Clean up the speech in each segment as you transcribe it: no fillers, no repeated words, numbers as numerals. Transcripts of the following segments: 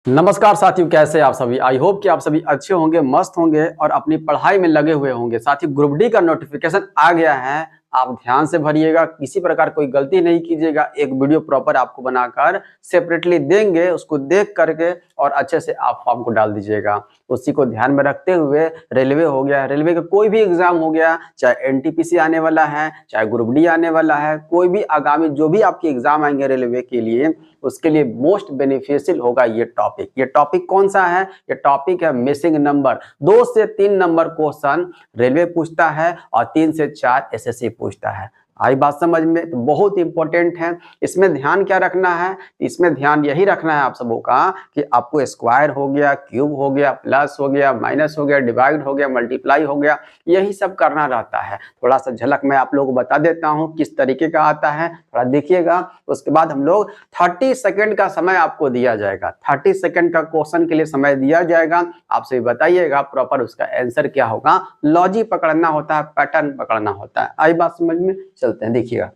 नमस्कार साथियों, कैसे आप सभी। आई होप कि आप सभी अच्छे होंगे, मस्त होंगे और अपनी पढ़ाई में लगे हुए होंगे। साथियों, ग्रुप डी का नोटिफिकेशन आ गया है, आप ध्यान से भरिएगा, किसी प्रकार कोई गलती नहीं कीजिएगा। एक वीडियो प्रॉपर आपको बनाकर सेपरेटली देंगे, उसको देख करके और अच्छे से आप फॉर्म को डाल दीजिएगा। उसी को ध्यान में रखते हुए रेलवे हो गया, रेलवे का कोई भी एग्जाम हो गया, चाहे एनटीपीसी आने वाला है, चाहे ग्रुप डी आने वाला है, कोई भी आगामी जो भी आपके एग्जाम आएंगे रेलवे के लिए, उसके लिए मोस्ट बेनिफिशियल होगा ये टॉपिक। ये टॉपिक कौन सा है? ये टॉपिक है मिसिंग नंबर। 2 से 3 नंबर क्वेश्चन रेलवे पूछता है और 3 से 4 एसएससी पूछता है। आई बात समझ में? तो बहुत इंपॉर्टेंट है। इसमें ध्यान क्या रखना है? इसमें ध्यान यही रखना है आप सबों का कि आपको स्क्वायर हो गया, क्यूब हो गया, प्लस हो गया, माइनस हो गया, डिवाइड हो गया, मल्टीप्लाई हो गया, यही सब करना रहता है। थोड़ा सा झलक मैं आप लोगों को बता देता हूँ किस तरीके का आता है, थोड़ा देखिएगा। उसके बाद हम लोग 30 सेकंड का समय आपको दिया जाएगा। 30 सेकंड का क्वेश्चन के लिए समय दिया जाएगा। आपसे बताइएगा प्रॉपर उसका आंसर क्या होगा। लॉजिक पकड़ना होता है, पैटर्न पकड़ना होता है। आई बात समझ में? चलते हैं, देखिएगा।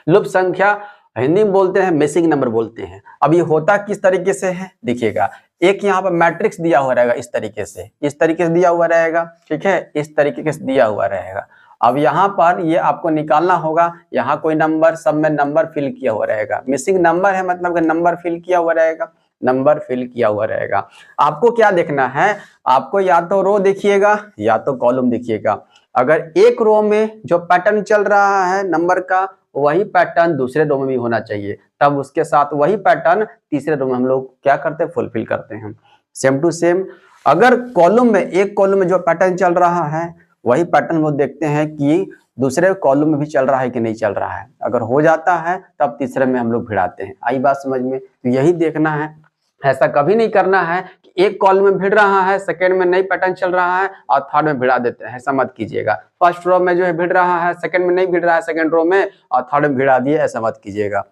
लुप्त संख्या हिंदी में बोलते हैं, मिसिंग नंबर बोलते हैं। अब ये होता किस तरीके से है, देखिएगा। एक यहाँ पर मैट्रिक्स दिया हुआ रहेगा, इस तरीके से, इस तरीके से दिया हुआ रहेगा, ठीक है, इस तरीके से दिया हुआ रहेगा। अब यहाँ पर ये आपको निकालना होगा, यहाँ कोई नंबर, सब में नंबर फिल किया हुआ रहेगा। मिसिंग नंबर है मतलब कि नंबर फिल किया हुआ रहेगा, नंबर फिल किया हुआ रहेगा। आपको क्या देखना है? आपको या तो रो देखिएगा या तो कॉलम देखिएगा। अगर एक रो में जो पैटर्न चल रहा है नंबर का, वही पैटर्न दूसरे रो में भी होना चाहिए, तब उसके साथ वही पैटर्न तीसरे रो में हम लोग क्या करते हैं, फुलफिल करते हैं, सेम टू सेम। अगर कॉलम में, एक कॉलम में जो पैटर्न चल रहा है, वही पैटर्न वो देखते हैं कि दूसरे कॉलम में भी चल रहा है कि नहीं चल रहा है। अगर हो जाता है तब तीसरे में हम लोग भिड़ाते हैं। आई बात समझ में? तो यही देखना है। ऐसा कभी नहीं करना है कि एक कॉलम में भिड़ रहा है, सेकंड में नई पैटर्न चल रहा है और थर्ड में भिड़ा देते हैं। ऐसा मत कीजिएगा। फर्स्ट रो में जो है भिड़ रहा है, सेकंड में नहीं भिड़ रहा है, सेकंड रो में और थर्ड में भिड़ा दिए, ऐसा मत कीजिएगा।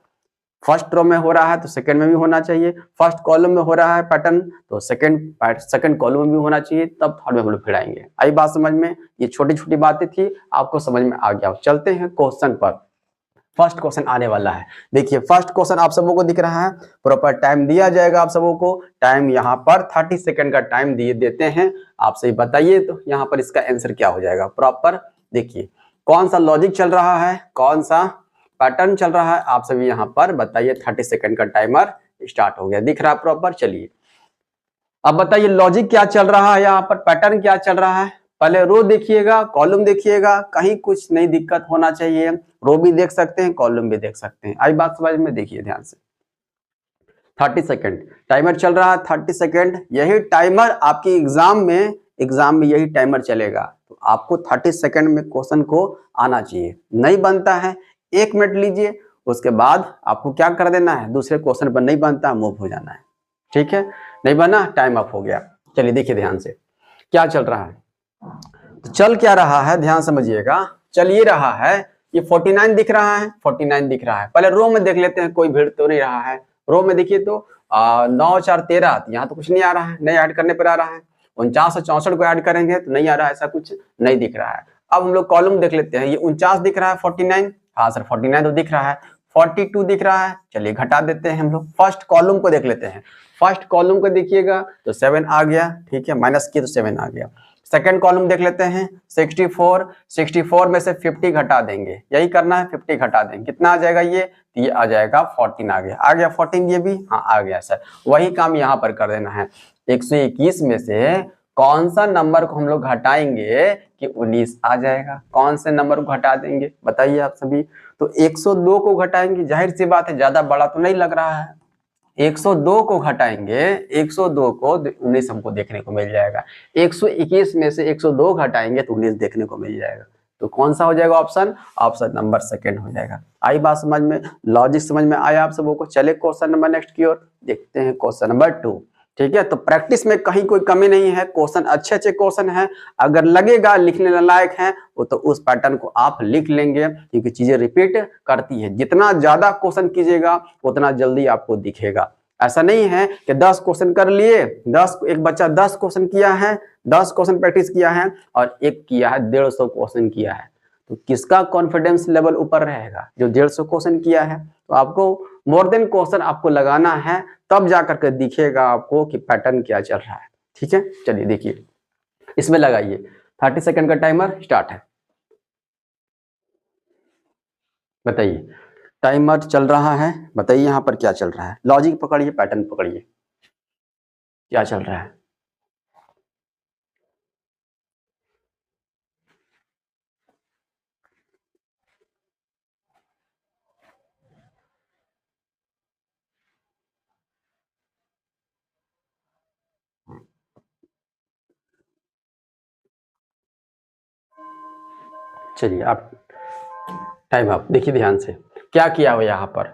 फर्स्ट रो में हो रहा है तो सेकंड में भी होना चाहिए। फर्स्ट कॉलम में हो रहा है पैटर्न तो सेकंड कॉलम में भी होना चाहिए, तब थर्ड में हम लोग भिड़ाएंगे। आई बात समझ में? ये छोटी छोटी बातें थी, आपको समझ में आ गया। चलते हैं क्वेश्चन पर। फर्स्ट क्वेश्चन आने वाला है। देखिए, फर्स्ट क्वेश्चन आप सबों को दिख रहा है। प्रॉपर टाइम दिया जाएगा आप सबों को। टाइम यहाँ पर 30 सेकंड का टाइम दिए देते हैं। आप सही बताइए तो यहाँ पर इसका आंसर क्या हो जाएगा। प्रॉपर देखिए कौन सा लॉजिक चल रहा है, कौन सा पैटर्न चल रहा है, आप सभी यहाँ पर बताइए। 30 सेकंड का टाइमर स्टार्ट हो गया, दिख रहा है प्रॉपर। चलिए अब बताइए लॉजिक क्या चल रहा है, यहाँ पर पैटर्न क्या चल रहा है। पहले रो देखिएगा, कॉलम देखिएगा, कहीं कुछ नहीं दिक्कत होना चाहिए। रो भी देख सकते हैं, कॉलम भी देख सकते हैं। आई बात समझ में? देखिए ध्यान से। 30 सेकंड टाइमर चल रहा है। 30 सेकंड, यही टाइमर आपकी एग्जाम में यही टाइमर चलेगा। तो आपको 30 सेकंड में क्वेश्चन को आना चाहिए। नहीं बनता है 1 मिनट लीजिए, उसके बाद आपको क्या कर देना है, दूसरे क्वेश्चन पर नहीं बनता मूव हो जाना है। ठीक है, नहीं बना, टाइम अप हो गया। चलिए देखिए ध्यान से क्या चल रहा है। तो चल क्या रहा है, ध्यान समझिएगा। चल ये रहा है, ये 49 दिख रहा है, 49 दिख रहा है। पहले रो में देख लेते हैं, कोई भीड़ तो नहीं रहा है। रो में देखिए तो 9 4 13, यहाँ तो कुछ नहीं आ रहा है, नहीं ऐड करने पर आ रहा है। 49 और 64 को ऐड करेंगे तो नहीं आ रहा है, ऐसा कुछ नहीं दिख रहा है। अब हम लोग कॉलम देख लेते हैं। ये 49 दिख रहा है, 49, हाँ सर 49 तो दिख रहा है। 42 दिख रहा है, चलिए घटा देते हैं हम लोग। फर्स्ट कॉलम को देख लेते हैं। फर्स्ट कॉलम को देखिएगा तो 7 आ गया, ठीक है, माइनस किया तो 7 आ गया। सेकंड कॉलम देख लेते हैं, 64 में से 50 घटा देंगे, यही करना है, 50 घटा देंगे, कितना आ जाएगा ये आ जाएगा 14 आ गया 14, ये भी हाँ आ गया सर। वही काम यहाँ पर कर देना है। 121 में से कौन सा नंबर को हम लोग घटाएंगे कि 19 आ जाएगा। कौन से नंबर को घटा देंगे बताइए आप सभी। तो 102 को घटाएंगे, जाहिर सी बात है, ज्यादा बड़ा तो नहीं लग रहा है। 102 को घटाएंगे, 102 को 19 हमको देखने को मिल जाएगा। 121 में से 102 घटाएंगे तो 19 देखने को मिल जाएगा। तो कौन सा हो जाएगा ऑप्शन? ऑप्शन नंबर सेकंड हो जाएगा। आई बात समझ में, लॉजिक समझ में आया आप सबों को। चले क्वेश्चन नंबर नेक्स्ट की ओर देखते हैं, क्वेश्चन नंबर 2। ठीक है, तो प्रैक्टिस में कहीं कोई कमी नहीं है, क्वेश्चन अच्छे क्वेश्चन है। अगर लगेगा लिखने लायक है वो तो उस पैटर्न को आप लिख लेंगे, क्योंकि चीजें रिपीट करती है। जितना ज्यादा क्वेश्चन कीजिएगा उतना जल्दी आपको दिखेगा। ऐसा नहीं है कि 10 क्वेश्चन कर लिए, एक बच्चा 10 क्वेश्चन किया है, 10 क्वेश्चन प्रैक्टिस किया है और एक किया है 150 क्वेश्चन किया है, तो किसका कॉन्फिडेंस लेवल ऊपर रहेगा? जो 150 क्वेश्चन किया है। तो आपको मोर देन क्वेश्चन आपको लगाना है, तब जा करके दिखेगा आपको कि पैटर्न क्या चल रहा है। ठीक है, चलिए देखिए इसमें लगाइए 30 सेकंड का टाइमर स्टार्ट है। बताइए टाइमर चल रहा है, बताइए यहाँ पर क्या चल रहा है। लॉजिक पकड़िए, पैटर्न पकड़िए, क्या चल रहा है। चलिए आप टाइम आप देखिए ध्यान से क्या किया हुआ यहाँ पर।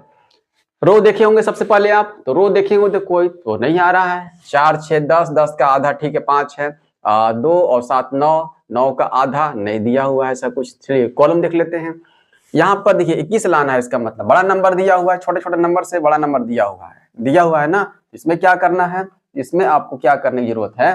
रो देखे होंगे सबसे पहले आप, तो रो देखे होंगे तो कोई तो नहीं आ रहा है। 4 6 10, 10 का आधा ठीक है 5 है, 2 और 7 9, 9 का आधा नहीं दिया हुआ है ऐसा कुछ। चलिए कॉलम देख लेते हैं। यहाँ पर देखिए 21 लाना है, इसका मतलब बड़ा नंबर दिया हुआ है, छोटे छोटे नंबर से बड़ा नंबर दिया हुआ है ना। इसमें क्या करना है, इसमें आपको क्या करने की जरूरत है,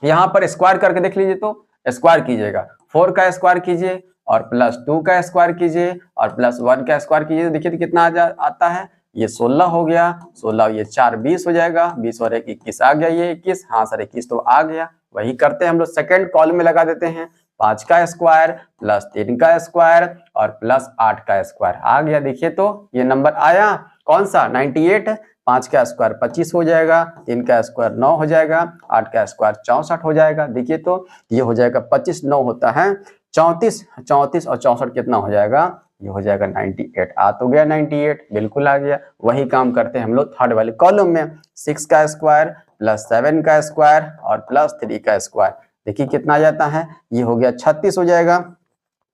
यहाँ पर स्क्वायर करके देख लीजिए। तो स्क्वायर कीजिएगा, 4 का स्क्वायर कीजिए और प्लस 2 का स्क्वायर कीजिए और प्लस 1 का स्क्वायर कीजिए। देखिए तो कितना आता है, ये 16 हो गया। 16 ये 4 20 हो जाएगा, 20 और 1 21 आ गया, ये 21। हाँ सर 21 तो आ गया। वही करते हैं हम लोग, सेकंड कॉलम में लगा देते हैं। 5 का स्क्वायर प्लस 3 का स्क्वायर और प्लस 8 का स्क्वायर आ गया। देखिए तो ये नंबर आया कौन सा, 98। 5 का स्क्वायर 25 हो जाएगा, 3 का स्क्वायर 9 हो जाएगा, 8 का स्क्वायर 64 हो जाएगा। देखिए तो ये हो जाएगा 25 9 होता है 34, 34 और 64 कितना हो जाएगा, ये हो जाएगा 98। आ तो गया 98, बिल्कुल आ गया। वही काम करते हैं हम लोग थर्ड वाले कॉलम में। 6 का स्क्वायर प्लस 7 का स्क्वायर और प्लस 3 का स्क्वायर। देखिए कितना आ जाता है, ये हो गया 36 हो जाएगा,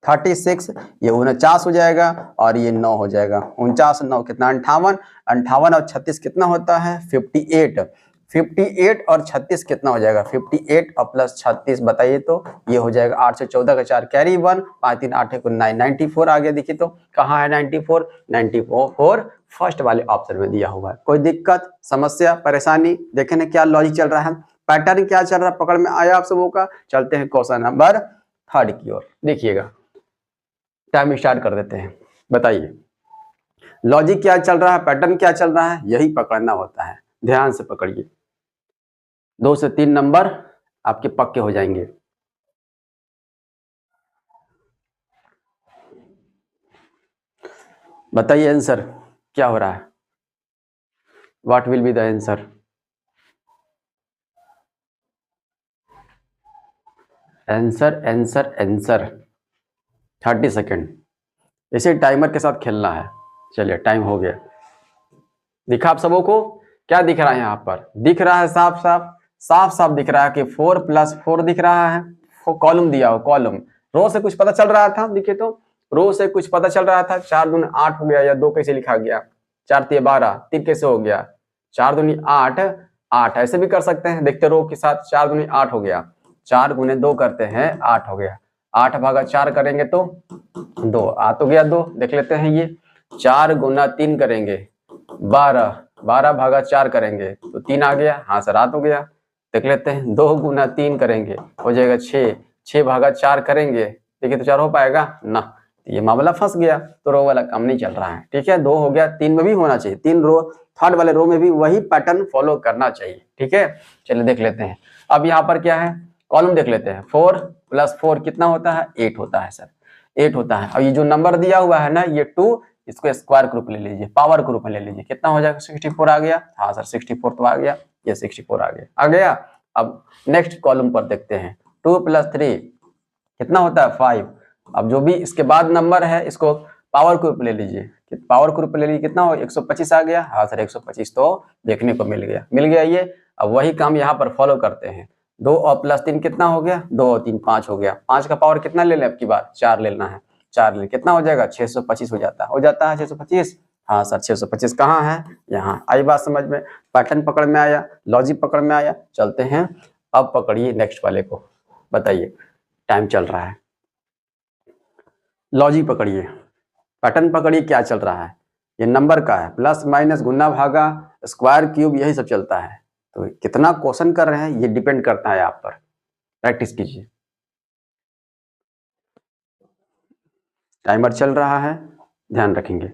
36, ये 49 हो जाएगा और ये 9 हो जाएगा। 49 9 कितना 58, 58 और 36 कितना होता है 58। 58 और 36 कितना हो जाएगा 58 और प्लस 36 बताइए तो ये हो जाएगा 8 से 14 का 4 कैरी 1, 5 3 8 को 9, 94 आ गया। देखिए तो कहाँ है 94, 94 फर्स्ट वाले ऑप्शन में दिया हुआ है। कोई दिक्कत समस्या परेशानी, देखें ना क्या लॉजिक चल रहा है, पैटर्न क्या चल रहा है, पकड़ में आया आप सबों का। चलते हैं क्वेश्चन नंबर 3 की ओर, देखिएगा टाइम स्टार्ट कर देते हैं। बताइए लॉजिक क्या चल रहा है, पैटर्न क्या चल रहा है, यही पकड़ना होता है। ध्यान से पकड़िए, 2 से 3 नंबर आपके पक्के हो जाएंगे। बताइए आंसर क्या हो रहा है, what will be the answer. Answer answer answer 30 second, इसे टाइमर के साथ खेलना है। चलिए टाइम हो गया। दिखा आप सबों को, क्या दिख रहा है यहाँ पर, दिख रहा है साफ साफ, साफ साफ दिख रहा है कि 4 + 4 दिख रहा है। कॉलम दिया हो, कॉलम। रो से कुछ पता चल रहा था, देखिए तो रो से कुछ पता चल रहा था। 4 दूनी 8 हो गया, या 2 कैसे लिखा गया, 4 3 12, 3 कैसे हो गया, 4 दूनी 8, 8 ऐसे भी कर सकते हैं। देखते रो के साथ, 4 दूनी 8 हो गया, 4 गुने 2 करते हैं 8 हो गया, 8 भागा 4 करेंगे तो 2 आ तो गया 2। देख लेते हैं ये 4 गुना 3 करेंगे 12, 12 भागा 4 करेंगे तो 3 आ गया। हाँ सर आ तो गया। देख लेते हैं 2 गुना 3 करेंगे हो जाएगा 6, 6 भागा 4 करेंगे, देखिए तो 4 हो पाएगा ना, ये मामला फंस गया। तो रो वाला काम नहीं चल रहा है। ठीक है 2 हो गया, 3 में भी होना चाहिए, 3 रो थर्ड वाले रो में भी वही पैटर्न फॉलो करना चाहिए। ठीक है चलिए देख लेते हैं। अब यहाँ पर क्या है, कॉलम देख लेते हैं। 4 + 4 कितना होता है 8 होता है सर, 8 होता है। और ये जो नंबर दिया हुआ है ना ये 2, इसको स्क्वायर ग्रुप ले लीजिए, पावर ग्रुप में ले लीजिए, कितना हो जाएगा 64 आ गया। हाँ सर 64 तो आ गया, ये 64 आ गया। अब नेक्स्ट कॉलम पर देखते हैं, 2 + 3 कितना होता है 5। अब जो भी इसके बाद नंबर है इसको पावर ग्रुप ले लीजिए, पावर ग्रुप ले लीजिए, कितना हो 125 आ गया। हाँ सर 125 तो देखने को मिल गया ये। अब वही काम यहाँ पर फॉलो करते हैं। 2 और प्लस 3 कितना हो गया, 2 और 3 5 हो गया। 5 का पावर कितना ले लें अब की बार, 4 लेना है, 4 ले कितना हो जाएगा 625 हो जाता है 625। हाँ सर 625 कहाँ है, यहाँ आई बात समझ में, पैटर्न पकड़ में आया, लॉजिक पकड़ में आया। चलते हैं अब पकड़िए नेक्स्ट वाले को। बताइए टाइम चल रहा है, लॉजिक पकड़िए, पैटर्न पकड़िए क्या चल रहा है। ये नंबर का है, प्लस माइनस गुना भागा स्क्वायर क्यूब यही सब चलता है। तो कितना क्वेश्चन कर रहे हैं ये डिपेंड करता है आप पर, प्रैक्टिस कीजिए। टाइमर चल रहा है, ध्यान रखेंगे।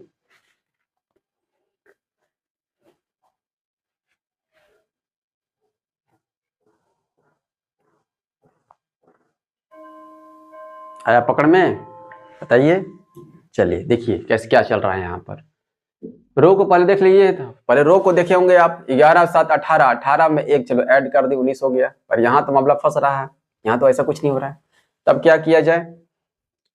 आया पकड़ में? बताइए। चलिए देखिए कैसे क्या चल रहा है यहाँ पर। रो को पहले देख लीजिए, पहले रो को देखे होंगे आप, 11 7 18, 18 में एक चलो ऐड कर दी 19 हो गया। पर यहाँ तो मामला फंस रहा है, यहाँ तो ऐसा कुछ नहीं हो रहा है। तब क्या किया जाए,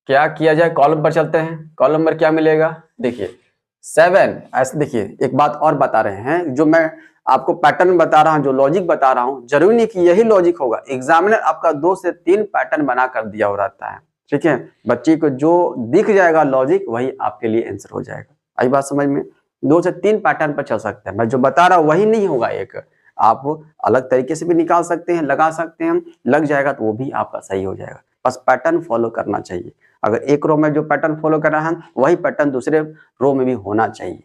क्या किया जाए, कॉलम पर चलते हैं। कॉलम पर क्या मिलेगा, देखिए 7 ऐसे। देखिए एक बात और बता रहे हैं, जो मैं आपको पैटर्न बता रहा हूँ, जो लॉजिक बता रहा हूँ, जरूरी नहीं कि यही लॉजिक होगा। एग्जामिनर आपका 2 से 3 पैटर्न बना कर दिया हो रहता है, ठीक है। बच्चे को जो दिख जाएगा लॉजिक वही आपके लिए आंसर हो जाएगा। आई बात समझ में? 2 से 3 पैटर्न पर चल सकते हैं। मैं जो बता रहा हूँ वही नहीं होगा, एक आप अलग तरीके से भी निकाल सकते हैं, लगा सकते हैं, लग जाएगा तो वो भी आपका सही हो जाएगा। बस पैटर्न फॉलो करना चाहिए। अगर एक रो में जो पैटर्न फॉलो कर रहा है वही पैटर्न दूसरे रो में भी होना चाहिए।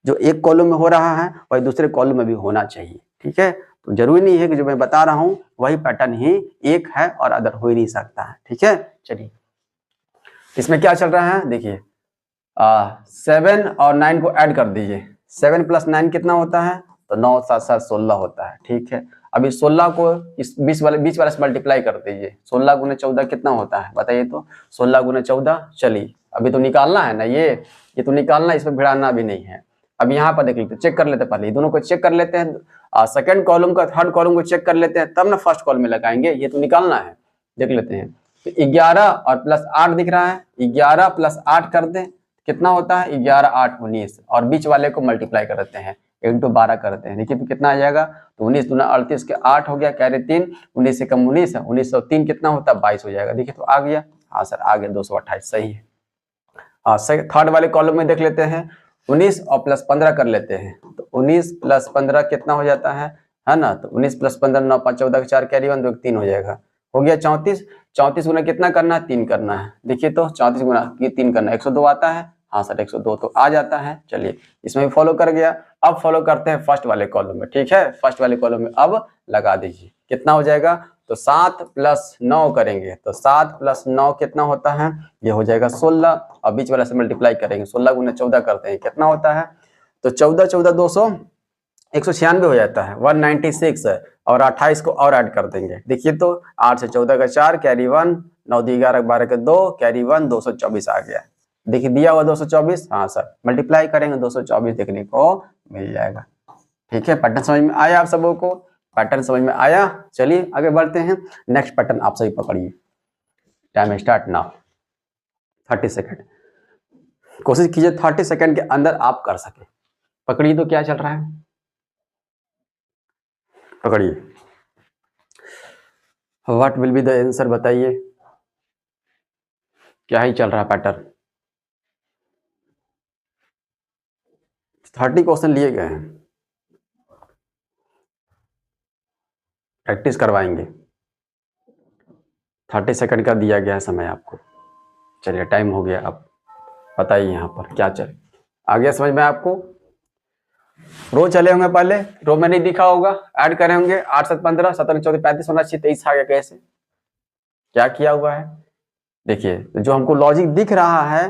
जो एक कॉलम में हो रहा है वही दूसरे कॉलम में भी होना चाहिए, ठीक है। तो जरूरी नहीं है कि जो मैं बता रहा हूँ वही पैटर्न ही एक है और अदर हो ही नहीं सकता है, ठीक है। चलिए इसमें क्या चल रहा है, देखिए 7 और 9 को ऐड कर दीजिए। 7 + 9 कितना होता है, तो 9 7 7 16 होता है, ठीक है। अभी 16 को इस बीच वाले से मल्टीप्लाई कर दीजिए। 16 × 14 कितना होता है बताइए तो, 16 × 14। चलिए अभी तो निकालना है ना, ये तो निकालना, इसमें भिड़ाना भी नहीं है। अब यहाँ पर देख लेते, चेक कर लेते, पहले दोनों को चेक कर लेते हैं। सेकंड कॉलम का थर्ड कॉलम को चेक कर लेते हैं, तब ना फर्स्ट कॉलम में लगाएंगे। ये तो निकालना है, देख लेते हैं। तो 11 और +8 दिख रहा है, 11 + 8 कर दें कितना होता है, 11 8 19, और बीच वाले को मल्टीप्लाई कर देते हैं, 1 × 12 करते हैं। देखिए तो कितना आ जाएगा, तो 19 दूना 38 के 8 हो गया, कैरी 3, 19 से कम 19 है, 19 और 3 कितना होता है 22 हो जाएगा। देखिए तो आ गया, हाँ सर आ गया, 228 सही है। थर्ड वाले कॉलम में देख लेते हैं, 19 और +15 कर लेते हैं। तो 19 + 15 कितना हो जाता है ना, तो 19 + 15 9 5 14 4 कैरी 1 2 3 हो जाएगा, हो गया 34। 34 गुना कितना करना है, 3 करना है। देखिए तो 34 गुना 3 करना है, 102 आता है, हाँ सर 102 तो आ जाता है। चलिए इसमें भी फॉलो कर गया। अब फॉलो करते हैं फर्स्ट वाले कॉलम में, ठीक है। फर्स्ट वाले कॉलम में अब लगा दीजिए, कितना हो जाएगा, तो 7 + 9 करेंगे, तो 7 + 9 कितना होता है, ये हो जाएगा 16, और बीच वाला से मल्टीप्लाई करेंगे, 16 × 14 करते हैं, कितना होता है, तो 14 14 200 196 हो जाता है, 196 है। और 28 को और ऐड कर देंगे, देखिए तो 8 से 14 का 4 कैरी 1, 9 दी 11 12 के 2 कैरी 1, 224 आ गया। देखिए दिया हुआ 224, हाँ सर मल्टीप्लाई करेंगे 224 देखने को मिल जाएगा, ठीक है। पैटर्न समझ में आया आप सबों को, पैटर्न समझ में आया। चलिए आगे बढ़ते हैं, नेक्स्ट पैटर्न आप सभी पकड़िए। Time start now, 30 second. कोशिश कीजिए 30 सेकंड के अंदर आप कर सके। पकड़िए तो क्या चल रहा है, पकड़िए। What will be the answer, बताइए क्या ही चल रहा है पैटर्न। 30 क्वेश्चन लिए गए हैं, प्रैक्टिस करवाएंगे। 30 सेकंड का दिया गया है समय आपको। चलिए टाइम हो गया, अब बताइए यहाँ पर क्या चल आ गया समझ में आपको। रो चले होंगे, पहले रो में नहीं दिखा होगा, ऐड करे होंगे 8 7 15 17 14 35 19 23 आ गया। कैसे क्या किया हुआ है, देखिए तो जो हमको लॉजिक दिख रहा है,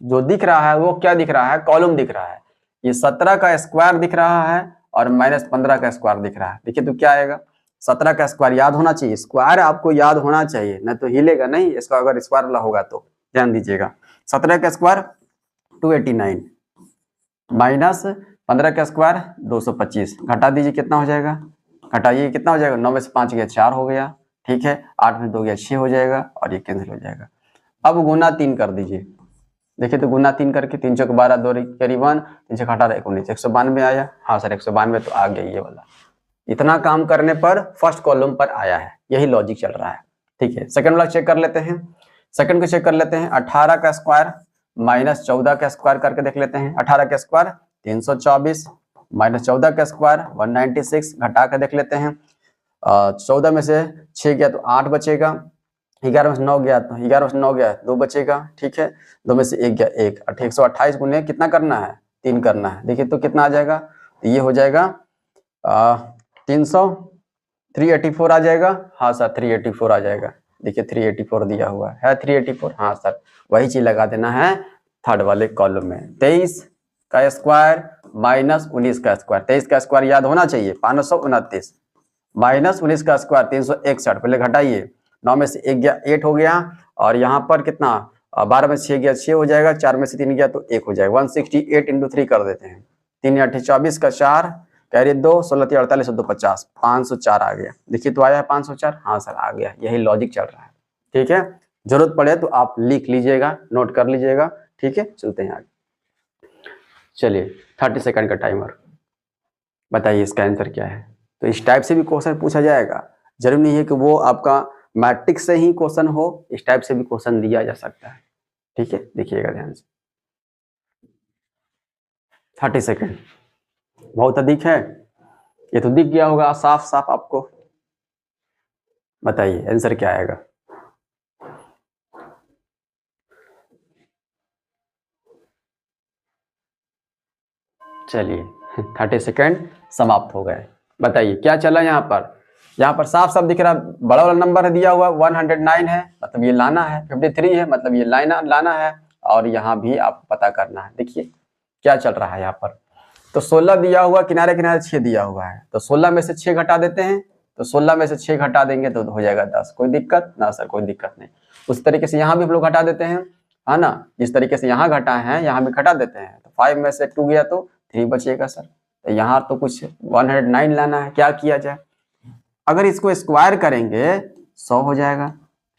जो दिख रहा है वो क्या दिख रहा है, कॉलम दिख रहा है। ये 17 का स्क्वायर दिख रहा है और -15 का स्क्वायर दिख रहा है। देखिए तो क्या आएगा, 17 का स्क्वायर याद होना चाहिए, स्क्वायर आपको याद होना चाहिए, नहीं तो हिलेगा नहीं इसका, अगर स्क्वायर वाला होगा तो ध्यान दीजिएगा। 17 का स्क्वायर 289 माइनस 15 का स्क्वायर 225, घटा दीजिए कितना हो जाएगा, घटाइए कितना हो जाएगा, 9 में से 5 गया 4 हो गया, ठीक है। 8 में 2 गया 6 हो जाएगा और ये कैंसिल हो जाएगा। अब गुना 3 कर दीजिए, देखिए तो गुना 3 करके 3 चौक 12 2 कैरी 1 3 से 18 19 192 आया, हाँ सर 192 तो आ गया ये वाला। इतना काम करने पर फर्स्ट कॉलम पर आया है, यही लॉजिक चल रहा है, ठीक है। सेकंड वाला चेक कर लेते हैं, सेकंड को चेक कर लेते हैं। 18 का स्क्वायर माइनस 14 का स्क्वायर करके देख लेते हैं। 18 का स्क्वायर 324 माइनस 14 का स्क्वायर 196, घटा कर देख लेते हैं। 14 में से 6 गया तो 8 बचेगा, 11 में से 9 गया तो 11 में से 9 गया 2 बचेगा, ठीक है। 2 में से 1 गया 1, 128 गुने कितना करना है, 3 करना है। देखिए तो कितना आ जाएगा, तो ये हो जाएगा 300 384 आ जाएगा, हाँ सर 384 आ जाएगा। देखिए 384 दिया हुआ है 384, हाँ सर वही चीज लगा देना है थर्ड वाले कॉलम में। 23 का स्क्वायर माइनस 19 का स्क्वायर, 23 का स्क्वायर याद होना चाहिए 529 माइनस 19 का स्क्वायर 361, पहले घटाइए 9 में से 1 गया 8 हो गया, और यहाँ पर कितना 12 में से 6 गया 6 हो जाएगा, 4 में से 3 गया तो 1 हो जाएगा। 168 इंटू 3 कर देते हैं, 3 8 24 का 4 कैरी 2 16 3 48 2 50, 504 आ गया। देखिए तो आया है 504, हाँ सर आ गया, यही लॉजिक चल रहा है। ठीक है, जरूरत पड़े तो आप लिख लीजिएगा, नोट कर लीजिएगा। ठीक है, चलते हैं आगे। चलिए 30 सेकंड का टाइमर, बताइए इसका आंसर क्या है। तो इस टाइप से भी क्वेश्चन पूछा जाएगा, जरूरी नहीं है कि वो आपका मैट्रिक्स से ही क्वेश्चन हो, इस टाइप से भी क्वेश्चन दिया जा सकता है। ठीक है, देखिएगा ध्यान से। 30 सेकंड बहुत अधिक है, ये तो दिख गया होगा साफ साफ आपको। बताइए आंसर क्या आएगा। चलिए 30 सेकंड समाप्त हो गए। बताइए क्या चला यहाँ पर साफ साफ दिख रहा, बड़ा वाला नंबर दिया हुआ 109 है, मतलब ये लाना है, 53 है मतलब ये लाना है, और यहाँ भी आपको पता करना है। देखिए क्या चल रहा है यहाँ पर, तो 16 दिया हुआ, किनारे किनारे 6 दिया हुआ है, तो 16 में से 6 घटा देते हैं, तो 16 में से 6 घटा देंगे तो हो जाएगा 10। कोई दिक्कत ना सर, कोई दिक्कत नहीं। उस तरीके से यहाँ भी हम लोग घटा देते हैं, है ना, जिस तरीके से यहाँ घटा है यहाँ भी घटा देते हैं, तो 5 में से 2 गया तो 3 बचेगा सर। तो यहाँ तो कुछ 109 लाना है, क्या किया जाए, अगर इसको स्क्वायर करेंगे 100 हो जाएगा।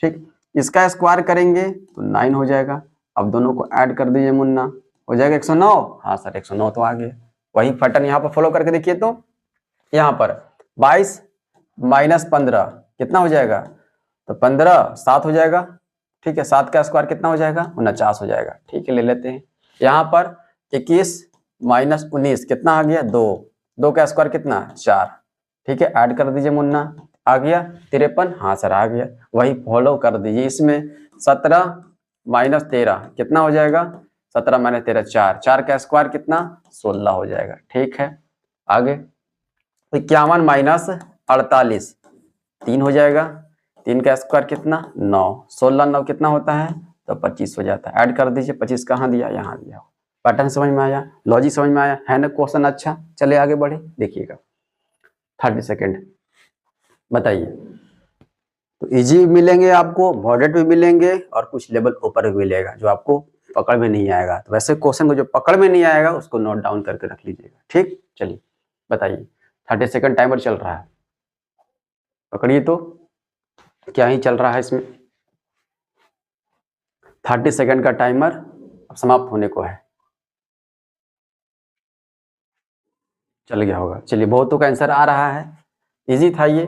ठीक, इसका स्क्वायर करेंगे तो 9 हो जाएगा। अब दोनों को ऐड कर दीजिए मुन्ना, हो जाएगा 109। हाँ सर 109 तो आ गया। वही पैटर्न यहाँ पर फॉलो करके देखिए, तो यहाँ पर 22 माइनस 15 कितना हो जाएगा, तो 15 7 हो जाएगा। ठीक है, 7 का स्क्वायर कितना हो जाएगा, 49 हो जाएगा। ठीक है, ले लेते हैं। यहाँ पर 21 माइनस 19 कितना आ गया, 2, 2 का स्क्वायर कितना 4। ठीक है, ऐड कर दीजिए मुन्ना, आ गया 53। हाँ सर आ गया, वही फॉलो कर दीजिए। इसमें 17 माइनस 13 कितना हो जाएगा, 17 माइनस 13 4, 4 का स्क्वायर कितना 16 हो जाएगा। ठीक है, आगे 51 माइनस 48 3 हो जाएगा, 3 का स्क्वायर कितना 9, 16 9 कितना होता है, तो 25 हो जाता है। ऐड कर दीजिए, 25 कहाँ दिया, यहाँ दिया। पैटर्न समझ में आया, लॉजिक समझ में आया है ना क्वेश्चन। अच्छा चले आगे बढ़े, देखिएगा 30 सेकेंड। बताइए, तो इजी मिलेंगे आपको, मॉडरेट भी मिलेंगे, और कुछ लेवल ऊपर भी मिलेगा जो आपको पकड़ में नहीं आएगा। तो वैसे क्वेश्चन को जो पकड़ में नहीं आएगा उसको नोट डाउन करके रख लीजिएगा। ठीक, चलिए बताइए 30 सेकंड टाइमर चल रहा है, पकड़िए तो क्या ही चल रहा है इसमें। 30 सेकंड का टाइमर अब समाप्त होने को है, चल गया होगा। चलिए बहुतों का आंसर आ रहा है, इजी था ये।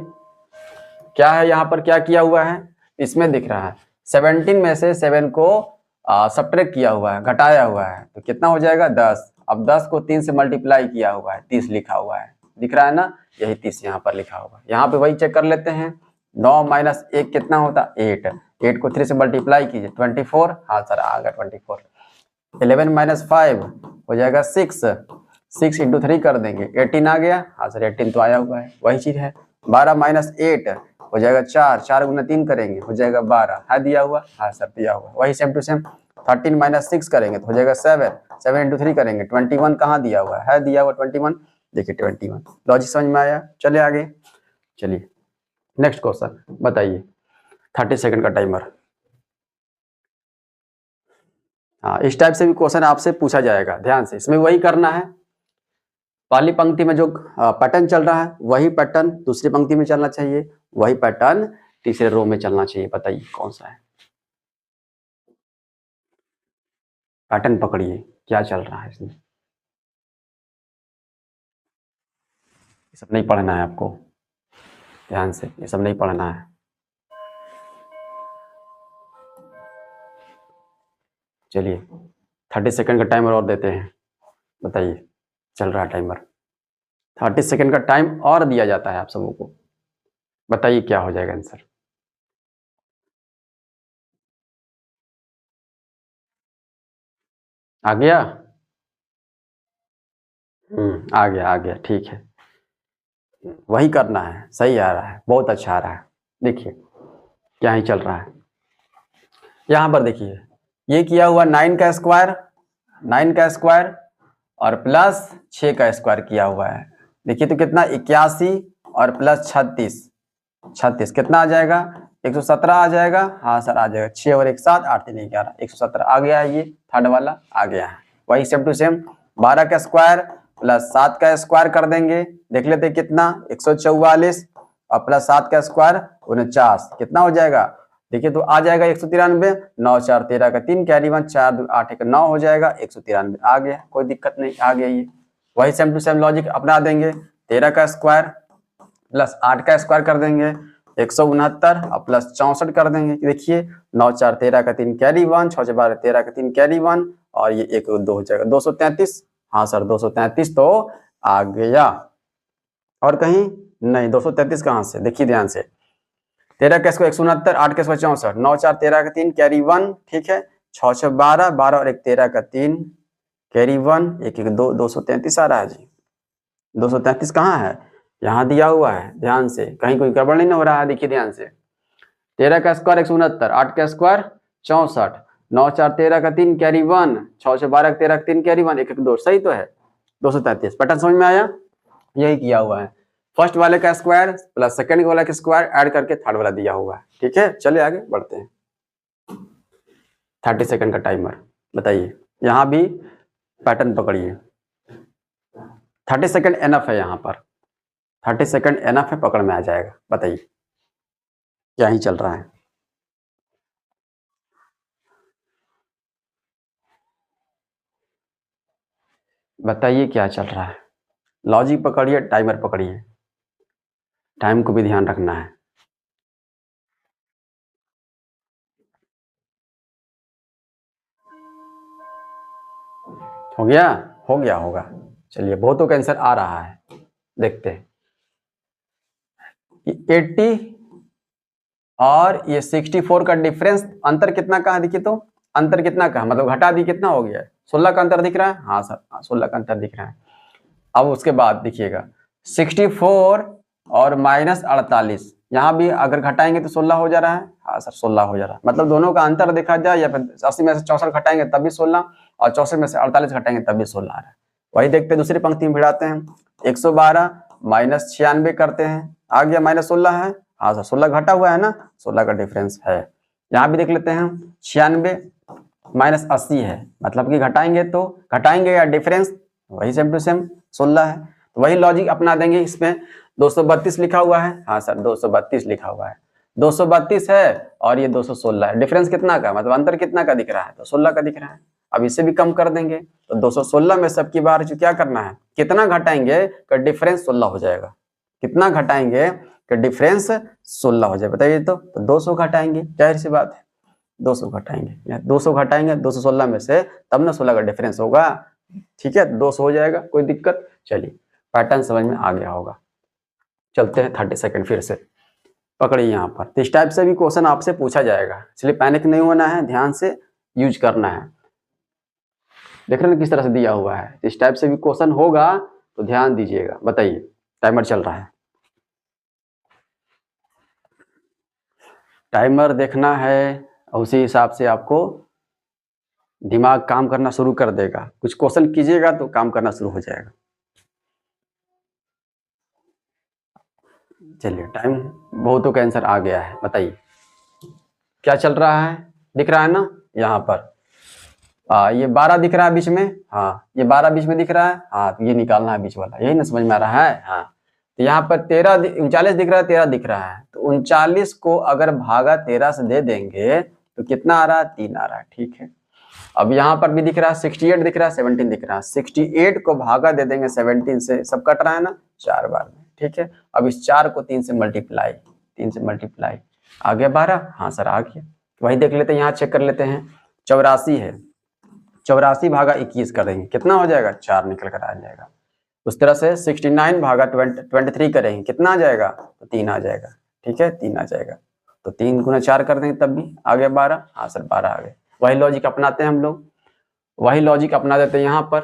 क्या है यहाँ पर, क्या किया हुआ है इसमें दिख रहा है, 17 में से 7 को सब्ट्रैक्ट किया हुआ है, घटाया हुआ है, तो कितना हो जाएगा 10। अब 10 को 3 से मल्टीप्लाई किया हुआ है, 30 लिखा हुआ है, दिख रहा है ना, यही 30 यहाँ पर लिखा हुआ है। यहाँ पे वही चेक कर लेते हैं, 9 माइनस 1 कितना होता, 8, 8 को 3 से मल्टीप्लाई कीजिए 24। हाँ सर आ गया 24। 11 माइनस 5 हो जाएगा 6, 6 इंटू 3 कर देंगे 18 आ गया। हाँ सर 18 तो आया हुआ है, वही चीज है। 12 माइनस 8 हो जाएगा 4, 4 गुना 3 करेंगे हो जाएगा 12, है दिया हुआ। हाँ सर दिया हुआ, वही सेम टू सेम। 13 माइनस 6 करेंगे तो हो जाएगा 7, 7 इंटू 3 करेंगे 21 कहाँ दिया हुआ है दिया हुआ 21। देखिए 21, लॉजिक समझ में आया। चले आगे, चलिए नेक्स्ट क्वेश्चन बताइए। 30 सेकंड का टाइमर। हाँ इस टाइप से भी क्वेश्चन आपसे पूछा जाएगा, ध्यान से इसमें वही करना है। पहली पंक्ति में जो पैटर्न चल रहा है वही पैटर्न दूसरी पंक्ति में चलना चाहिए, वही पैटर्न तीसरे रो में चलना चाहिए। बताइए कौन सा है पैटर्न, पकड़िए क्या चल रहा है इसमें। ये सब नहीं पढ़ना है आपको, ध्यान से ये सब नहीं पढ़ना है। चलिए 30 सेकंड का टाइमर और देते हैं। बताइए, चल रहा है टाइमर, 30 सेकंड का टाइम और दिया जाता है आप सबों को। बताइए क्या हो जाएगा आंसर। आ गया, आ गया ठीक है, वही करना है। सही आ रहा है, बहुत अच्छा आ रहा है। देखिए क्या ही चल रहा है यहाँ पर, देखिए ये किया हुआ 9 का स्क्वायर, 9 का स्क्वायर और प्लस 6 का स्क्वायर किया हुआ है। देखिए तो कितना 81 और प्लस 36, 36 कितना आ जाएगा 117 आ जाएगा। हाँ सर आ जाएगा। 6 और 1 7, 8 3 11, 117 आ गया है। ये थर्ड वाला आ गया है। वही सेम टू सेम 12 का स्क्वायर प्लस 7 का स्क्वायर कर देंगे। देख लेते कितना, 144 और प्लस 7 का स्क्वायर 49, कितना हो जाएगा? देखिए तो आ जाएगा 193। 9 4 13 का 3 कैरी 1, 4 2 8 1 9 हो जाएगा। 193 आ गया, कोई दिक्कत नहीं, आ गया ये। वही सेम टू सेम लॉजिक अपना देंगे। 13 का स्क्वायर प्लस 8 का स्क्वायर कर देंगे 169 और प्लस 64 कर देंगे। देखिए 9 4 13 का 3 कैरी 1, 6 12 13 का 3 कैरी 1 और ये 1 2 हो जाएगा 233। हाँ सर 233 तो आ गया। और कहीं नहीं, 233 कहाँ से, देखिए ध्यान से। 13 का स्क्वायर 169, 8 का स्क्वायर 64, 9 4 13 का 3 कैरी 1, ठीक है। 6 6 12, 12 और 1 13 का 3 कैरी 1, 1 1 2, 233 आ रहा है जी। 233 कहाँ है? यहाँ दिया हुआ है, ध्यान से, कहीं कोई गड़बड़ नहीं हो रहा है। देखिए ध्यान से, 13 का स्क्वायर 169, 8 का स्क्वायर 64, 9 4 13 का 3 कैरी 1, 6 6 12 13 का 3 कैरी 1, 1 1 2, सही तो है। 233 पैटर्न समझ में आया? यही किया हुआ है। फर्स्ट वाले का स्क्वायर प्लस सेकंड वाले का स्क्वायर ऐड करके थर्ड वाला दिया हुआ है। ठीक है, चलिए आगे बढ़ते हैं। 30 सेकंड का टाइमर, बताइए। यहाँ भी पैटर्न पकड़िए। 30 सेकंड एनफ है, यहाँ पर 30 सेकंड एनफ है, पकड़ में आ जाएगा। बताइए क्या ही चल रहा है। बताइए क्या चल रहा है। लॉजिक पकड़िए, टाइमर पकड़िए, टाइम को भी ध्यान रखना है। हो गया? हो गया होगा। चलिए, बहुतों का आंसर आ रहा है, देखते हैं। 80 और ये 64 का डिफरेंस, अंतर कितना कहा? देखिए तो अंतर कितना कहा, मतलब घटा दी, कितना हो गया? 16 का अंतर दिख रहा है। हाँ सर, 16 का अंतर दिख रहा है। अब उसके बाद देखिएगा 64 और -48, यहाँ भी अगर घटाएंगे तो 16 हो जा रहा है। हाँ सर 16 हो जा रहा है, मतलब दोनों का अंतर देखा जाए, या फिर 80 में से 64 घटाएंगे तब भी 16 और 64 में से 48 घटाएंगे तब भी 16 आ रहा है। वही देखते हैं, दूसरी पंक्ति में भिड़ाते हैं। 112 -96 करते हैं, आ गया -16 है। हाँ सर 16 घटा हुआ है ना, 16 का डिफरेंस है। यहाँ भी देख लेते हैं, 96 -80 है, मतलब कि घटाएंगे या डिफरेंस वही सेम टू सेम 16 है। तो वही लॉजिक अपना देंगे। इसमें 232 लिखा हुआ है। हाँ सर 232 लिखा हुआ है, 232 है और ये 216 है। डिफरेंस कितना का, मतलब अंतर कितना का दिख रहा है? तो 16 का दिख रहा है। अब इसे भी कम कर देंगे, तो 216 में सबकी बार जो क्या करना है, कितना घटाएंगे कि डिफरेंस 16 हो जाएगा। कितना घटाएंगे कि डिफरेंस 16 हो जाए? बताइए तो 200 घटाएंगे, जाहिर सी बात है 200 घटाएंगे। 200 घटाएंगे 216 में से, तब ना 16 का डिफरेंस होगा। ठीक है, 200 हो जाएगा, कोई दिक्कत? चलिए, पैटर्न समझ में आ गया होगा। चलते हैं 30 सेकंड फिर से पकड़िए। यहाँ पर इस टाइप से भी क्वेश्चन आपसे पूछा जाएगा, इसलिए पैनिक नहीं होना है, ध्यान से यूज करना है। देख रहे हैं किस तरह से दिया हुआ है। इस टाइप से भी क्वेश्चन होगा तो ध्यान दीजिएगा। बताइए, टाइमर चल रहा है, टाइमर देखना है, उसी हिसाब से आपको दिमाग काम करना शुरू कर देगा। कुछ क्वेश्चन कीजिएगा तो काम करना शुरू हो जाएगा। चलिए, टाइम बहुतों का आंसर आ गया है। बताइए क्या चल रहा है, दिख रहा है ना? यहाँ पर ये 12 दिख रहा है बीच में। हाँ, ये 12 बीच में दिख रहा है। हाँ, तो ये निकालना है बीच वाला, यही ना समझ में आ रहा है। हाँ, तो यहाँ पर 39 दिख रहा है, 13 दिख रहा है। तो 39 को अगर भागा 13 से दे देंगे तो कितना आ रहा है? 3 आ रहा है। ठीक है, अब यहाँ पर भी दिख रहा है 68 दिख रहा है, 17 दिख रहा है। 68 को भागा दे देंगे 17 से, सब कट रहा है ना 4 बार में। ठीक है, अब इस 4 को 3 से मल्टीप्लाई, आ गया 12। हाँ सर आ गया। वही देख लेते हैं, यहाँ चेक कर लेते हैं। 84 है, 84 भागा 21 करेंगे, कितना हो जाएगा? 4 निकल कर आ जाएगा। उस तरह से 69 भागा 23 करेंगे, कितना आ जाएगा? तो 3 आ जाएगा। ठीक है, 3 आ जाएगा। तो 3 गुना 4 कर देंगे तब भी आ गया 12। हाँ सर 12 आ गए। वही लॉजिक अपनाते हैं हम लोग, वही लॉजिक अपना देते हैं। यहाँ पर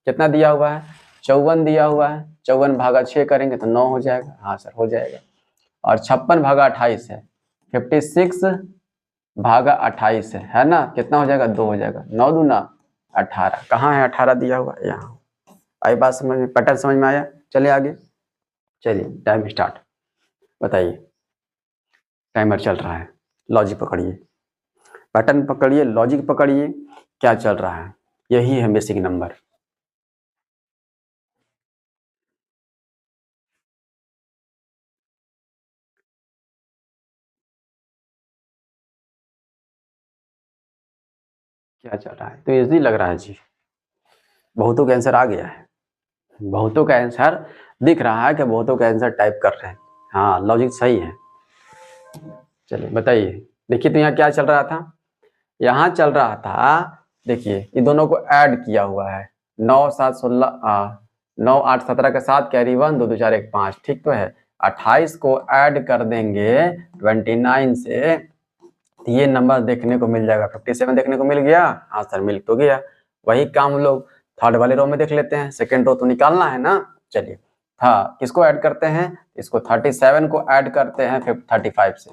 कितना दिया हुआ है? 54 दिया हुआ है, 54 भागा 6 करेंगे तो 9 हो जाएगा। हाँ सर हो जाएगा। और 56 भागा 28 है, 56 भागा 28 है ना, कितना हो जाएगा? 2 हो जाएगा। 9 दूना 18, कहाँ है 18 दिया हुआ? यहाँ। आई बात समझ में, पैटर्न समझ में आया? चलिए आगे, चलिए टाइम स्टार्ट। बताइए टाइमर चल रहा है, लॉजिक पकड़िए, पैटर्न पकड़िए, लॉजिक पकड़िए, क्या चल रहा है, यही है बेसिक नंबर। क्या चल रहा है, तो इजी लग रहा है जी, बहुतों का आंसर आ गया है, बहुतों का आंसर दिख रहा है कि बहुतों का आंसर टाइप कर रहे हैं। हाँ, लॉजिक सही है। चलिए बताइए, देखिए तो यहाँ क्या चल रहा था, यहाँ चल रहा था, देखिए ये दोनों को ऐड किया हुआ है, 9 7 16 9 8 17 के साथ कैरी 1 2 2 4 1 5, ठीक तो है। 28 को ऐड कर देंगे 29 से, तो ये नंबर देखने को मिल जाएगा, 57 देखने को मिल गया। हाँ सर, मिल तो गया। वही काम हम लोग थर्ड वाले रो में देख लेते हैं, सेकेंड रो तो निकालना है ना। चलिए, हाँ किसको ऐड करते हैं, इसको 37 को ऐड करते हैं 35 से,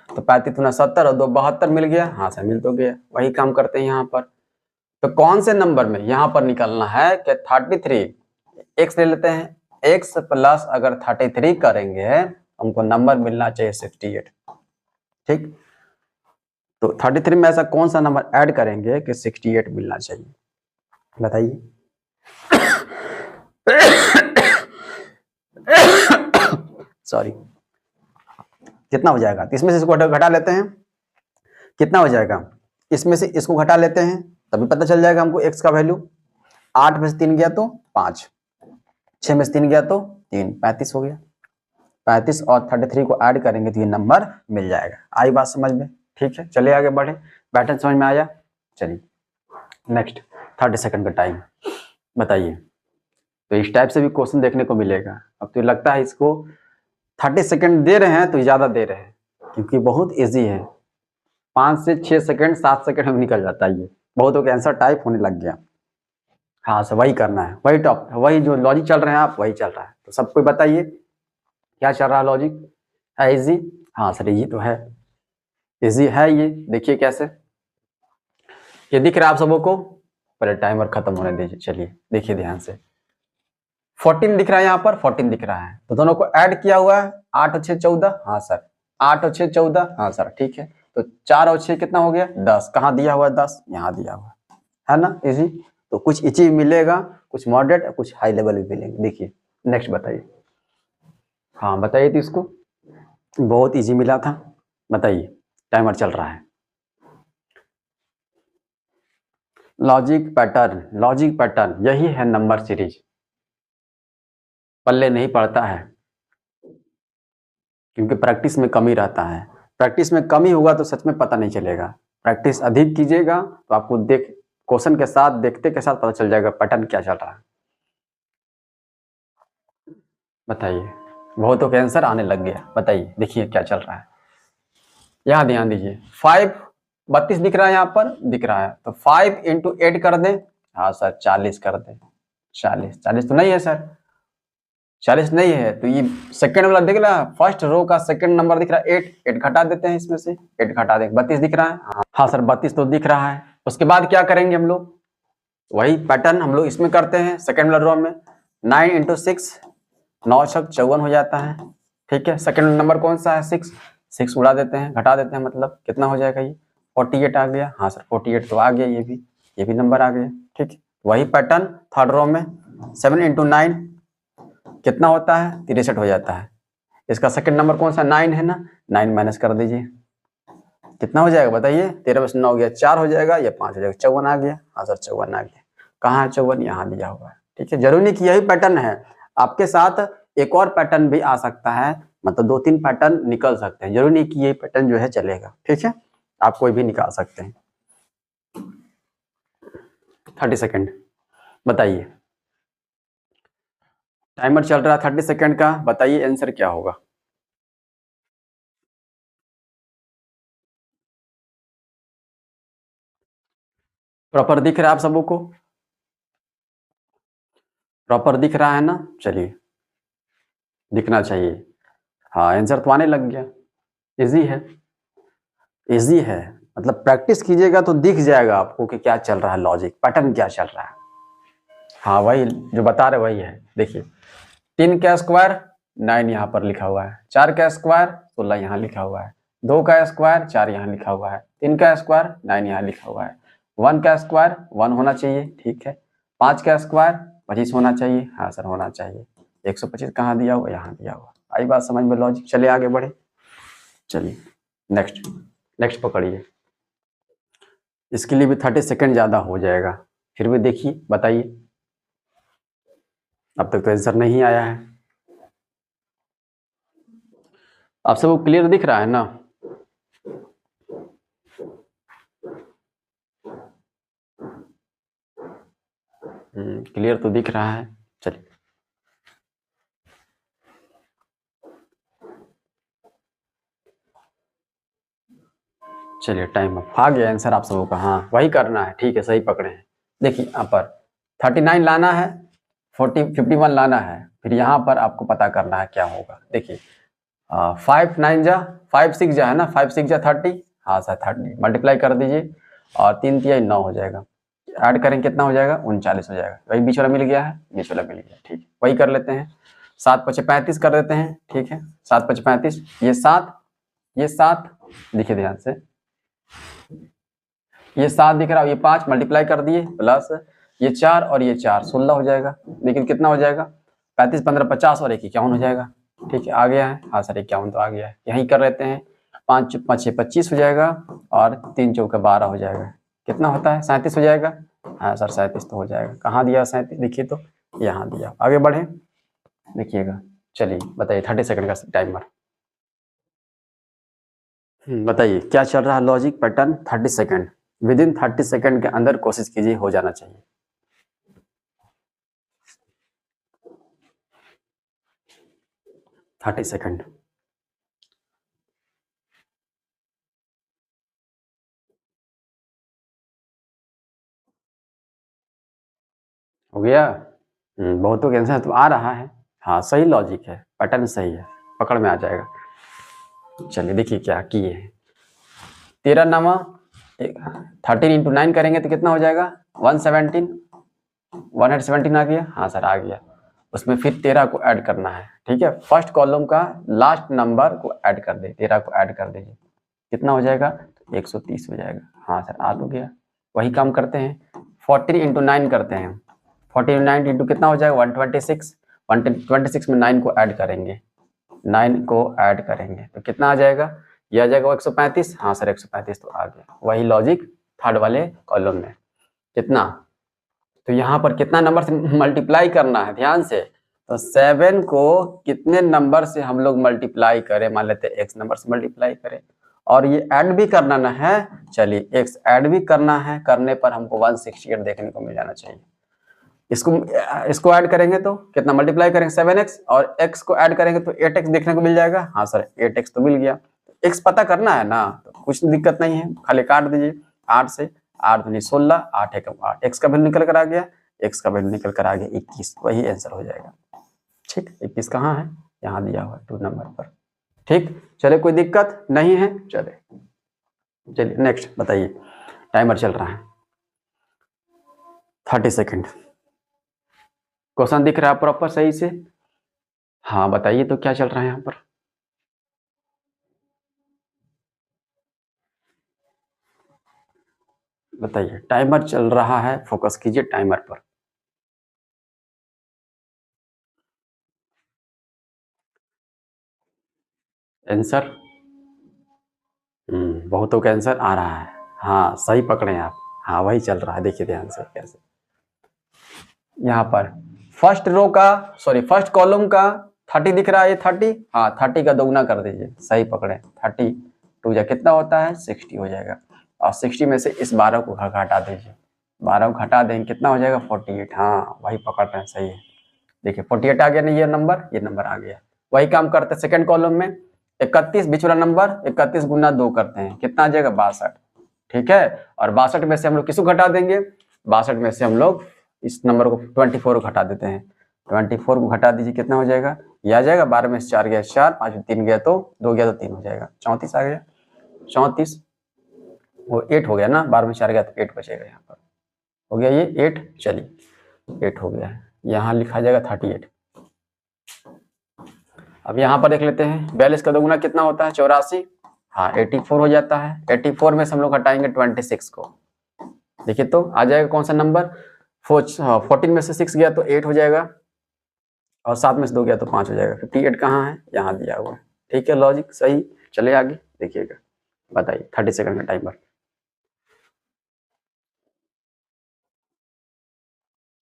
तो 35 × 70 और 2 72 मिल गया। हाँ सर, मिल तो गया। वही काम करते हैं यहाँ पर, तो कौन से नंबर में यहाँ पर निकालना है कि 33 x ले लेते हैं, x प्लस अगर 33 करेंगे हमको नंबर मिलना चाहिए 68, ठीक। तो 33 में ऐसा कौन सा नंबर ऐड करेंगे कि 68 मिलना चाहिए, बताइए। सॉरी, कितना हो जाएगा, इसमें से इसको घटा लेते हैं, कितना हो जाएगा, इसमें से इसको घटा लेते हैं, तभी पता चल जाएगा हमको x का वैल्यू। 8 में से 3 गया तो 5, 6 में से 3 गया तो 3, 35 हो गया। 35 और 33 को ऐड करेंगे तो ये नंबर मिल जाएगा। आई बात समझ में, ठीक है। चलिए आगे बढ़े, पैटर्न समझ में आया। चलिए नेक्स्ट, 30 सेकंड का टाइम, बताइए। तो इस टाइप से भी क्वेश्चन देखने को मिलेगा। अब तो लगता है इसको 30 सेकंड दे रहे हैं तो ज़्यादा दे रहे हैं, क्योंकि बहुत ईजी है, 5 से 6 सेकंड 7 सेकंड में निकल जाता है, ये बहुतों के आंसर टाइप होने लग गया। हाँ सर, वही करना है, वही टॉप, वही जो लॉजिक चल रहे हैं आप, वही चल रहा है। तो सबको बताइए क्या चल रहा है, लॉजिक है इजी। हाँ सर, इजी तो है, इजी है ये। देखिए कैसे, ये दिख रहा है आप सबों को, पहले टाइमर खत्म होने दीजिए। चलिए देखिए ध्यान से, 14 दिख रहा है यहाँ पर, 14 दिख रहा है, तो दोनों को ऐड किया हुआ है, 8 और 6 14। हाँ सर, 8 और 6 14। हाँ सर, ठीक है। तो 4 और 6 कितना हो गया, 10। कहाँ दिया हुआ है 10, यहाँ दिया हुआ है ना, इजी। तो कुछ इजी मिलेगा, कुछ मॉडरेट, कुछ हाई लेवल भी मिलेंगे। देखिए नेक्स्ट बताइए। हाँ बताइए, तो इसको बहुत इजी मिला था, बताइए। टाइमर चल रहा है, लॉजिक पैटर्न, लॉजिक पैटर्न यही है नंबर सीरीज। पल्ले नहीं पड़ता है, क्योंकि प्रैक्टिस में कमी रहता है। प्रैक्टिस में कमी होगा तो सच में पता नहीं चलेगा, प्रैक्टिस अधिक कीजिएगा तो आपको देख क्वेश्चन के साथ, देखते के साथ पता चल जाएगा पैटर्न क्या चल रहा है। बताइए, बहुतों के आंसर आने लग गया। बताइए, देखिए क्या चल रहा है, यहाँ ध्यान दीजिए। 5 32 दिख रहा है, यहाँ पर दिख रहा है, तो 5 × 8 कर दें। हाँ सर, 40 कर दें। 40 तो नहीं है सर, 40 नहीं है, तो ये सेकंड वाला दिख रहा है, फर्स्ट रो का सेकंड नंबर दिख रहा है 8 घटा देते हैं, इसमें से 8 घटा दें, 32 दिख रहा है। हाँ सर, 32 तो दिख रहा है। उसके बाद क्या करेंगे हम लोग, वही पैटर्न हम लोग इसमें करते हैं, सेकंड वाला रो में। 9 × 6, 9 × 6 54 हो जाता है, ठीक है। सेकंड नंबर कौन सा है, 6 उड़ा देते हैं, घटा देते हैं, मतलब कितना हो जाएगा, ये 48 आ गया। हाँ सर, 48 तो आ गया, ये भी नंबर आ गया, ठीक है। वही पैटर्न थर्ड रो में, 7 × 9 कितना होता है, 63 हो जाता है। इसका सेकंड नंबर कौन सा, 9 है ना, 9 माइनस कर दीजिए, कितना हो जाएगा बताइए। 13 में से 9 गया, 4 हो जाएगा, ये 5 हो जाएगा, 54 आ गया। हाँ सर, 54 आ गया। कहाँ है 54, यहाँ दिया हुआ है, ठीक है। जरूरी नहीं कि यही पैटर्न है, आपके साथ एक और पैटर्न भी आ सकता है, मतलब 2-3 पैटर्न निकल सकते हैं, जरूरी नहीं कि यही पैटर्न जो है चलेगा, ठीक है। आप कोई भी निकाल सकते हैं। 30 सेकेंड, बताइए। टाइमर चल रहा है 30 सेकेंड का, बताइए आंसर क्या होगा। प्रॉपर दिख रहा है आप सबों को, प्रॉपर दिख रहा है ना। चलिए, दिखना चाहिए। हाँ, आंसर तो आने लग गया, इजी है, इजी है, मतलब प्रैक्टिस कीजिएगा तो दिख जाएगा आपको कि क्या चल रहा है, लॉजिक पैटर्न क्या चल रहा है। हाँ, वही जो बता रहे वही है। देखिए, 3 का स्क्वायर 9 यहाँ पर लिखा हुआ है, 4 का स्क्वायर 16 यहाँ लिखा हुआ है, 2 का स्क्वायर 4 यहाँ लिखा हुआ है, 3 का स्क्वायर 9 यहाँ लिखा हुआ है, 1 का स्क्वायर 1 होना चाहिए, ठीक है, 5 का स्क्वायर 25 होना चाहिए, हाँ सर होना चाहिए, 125 कहाँ दिया हुआ, यहाँ दिया हुआ। आई बात समझ में लॉजिक? चलिए आगे बढ़े, चलिए नेक्स्ट पकड़िए। इसके लिए भी 30 सेकंड ज़्यादा हो जाएगा, फिर भी देखिए बताइए, अब तक तो आंसर नहीं आया है। आप सबको क्लियर दिख रहा है ना? क्लियर तो दिख रहा है। चलिए चलिए टाइम अप। आ गया आंसर आप सबों का? हाँ वही करना है, ठीक है, सही पकड़े हैं। देखिए यहाँ पर 39 लाना है, 51 लाना है, फिर यहाँ पर आपको पता करना है क्या होगा। देखिए 5 9 जा 5 6 जा है ना, 5 6 जा 30, हाँ सर 30 मल्टीप्लाई कर दीजिए और 3 3 9 हो जाएगा, ऐड करें कितना हो जाएगा, 39 हो जाएगा। वही बीच वाला मिल गया है, बीच वाला मिल गया, ठीक है, वही कर लेते हैं। 7 5 35 कर देते हैं, ठीक है, 7 5 35, ये 7 देखिए ध्यान से, ये 7 दिख रहा है, ये 5 मल्टीप्लाई कर दिए प्लस ये 4 और ये 4 16 हो जाएगा, लेकिन कितना हो जाएगा, 35 15 50 और 1 51 हो जाएगा, ठीक है, आ गया है, हाँ सर 51 तो आ गया है, यही कर लेते हैं। 5 5 6 25 हो जाएगा और 3 चौका 12 हो जाएगा, कितना होता है, 37 हो जाएगा, हाँ सर 37 तो हो जाएगा। कहाँ दिया 37, देखिए तो यहाँ दिया। आगे बढ़े देखिएगा, चलिए बताइए 30 सेकंड का टाइमर। बताइए क्या चल रहा है logic pattern. 30 second, with in 30 second के अंदर कोशिश कीजिए, हो जाना चाहिए। थर्टी सेकंड हो गया। बहुतों के आंसर तो आ रहा है, हाँ सही लॉजिक है, पैटर्न सही है, पकड़ में आ जाएगा। चलिए देखिए क्या किए हैं, 13 नामा 13 इंटू 9 करेंगे तो कितना हो जाएगा, 117 आ गया, हाँ सर आ गया। उसमें फिर 13 को ऐड करना है, ठीक है, फर्स्ट कॉलम का लास्ट नंबर को ऐड कर दे, 13 को ऐड कर दीजिए, कितना हो जाएगा, 130 हो जाएगा, हाँ सर आ तो गया। वही काम करते हैं, 40 इंटू 9 करते हैं, 40 9 इंटू कितना हो जाएगा, 126, 126 में 9 को ऐड करेंगे, 9 को ऐड करेंगे तो कितना आ जाएगा, ये आ जाएगा 135, हाँ सर 135 तो आ गया। वही लॉजिक थर्ड वाले कॉलम में, कितना, तो यहाँ पर कितना नंबर से मल्टीप्लाई करना है ध्यान से, तो 7 को कितने नंबर से हम लोग मल्टीप्लाई करें, मान लेते हैं x नंबर से मल्टीप्लाई करें, और ये ऐड भी करना ना है, चलिए x ऐड भी करना है, करने पर हमको 168 देखने को मिल जाना चाहिए। इसको ऐड करेंगे तो कितना मल्टीप्लाई करेंगे 7x, और x को ऐड करेंगे तो 8x देखने को मिल जाएगा, हाँ सर 8x तो मिल गया। x पता करना है ना, तो कुछ दिक्कत नहीं है, खाली काट दीजिए, 8 से 8 दूनी 16, 8 एक 8, x का वैल्यू निकल कर आ गया, x का वैल्यू निकल कर आ गया 21, वही आंसर हो जाएगा। ठीक, 21 कहाँ है, यहाँ दिया हुआ है 2 नंबर पर। ठीक, चले कोई दिक्कत नहीं है, चलिए नेक्स्ट बताइए, टाइमर चल रहा है 30 सेकंड। क्वेश्चन दिख रहा है प्रॉपर सही से, हाँ बताइए तो क्या चल रहा है यहाँ पर। बताइए, टाइमर चल रहा है, फोकस कीजिए टाइमर पर। आंसर बहुतों का आंसर आ रहा है, हाँ सही पकड़े आप, हाँ वही चल रहा है, देखिए ध्यान से कैसे। यहाँ पर फर्स्ट कॉलम का 30 दिख रहा है, ये 30, हाँ 30 का दोगुना कर दीजिए, सही पकड़े, 30 2 जा कितना होता है 60 हो जाएगा, और 60 में से इस 12 को घटा दीजिए, 12 को घटा देंगे कितना हो जाएगा 48, हाँ वही पकड़ रहे हैं, सही है। देखिए 48 आ गया ना, ये नंबर आ गया। वही काम करते हैं सेकंड कॉलम में, 31 बीच वाला नंबर, 31 गुना 2 करते हैं, कितना आ जाएगा 62, ठीक है, और 62 में से हम लोग किसको घटा देंगे, 62 में से हम लोग इस नंबर को 24 को घटा देते हैं, 24 को घटा दीजिए, कितना हो जाएगा, ये आ जाएगा, 12 में से 4 गया 4, 5 में 3 गया तो 2 गया तो 3 हो जाएगा, 34 आ गया, 34 वो 8 हो गया ना, 12 में 4 गया तो 8 बचेगा, यहाँ पर हो गया ये 8, चलिए 8 हो गया है, यहाँ लिखा जाएगा 38। अब यहाँ पर देख लेते हैं 42 का दोगुना कितना होता है 84। हाँ 84 हो जाता है। 84 में से हम लोग हटाएंगे 26 को, देखिए तो आ जाएगा कौन सा नंबर 14 में से 6 गया तो 8 हो जाएगा और 7 में से 2 गया तो 5 हो जाएगा। 58 कहाँ है, यहाँ दिया हुआ है। ठीक है, लॉजिक सही। चले आगे देखिएगा, बताइए 30 सेकंड का टाइमर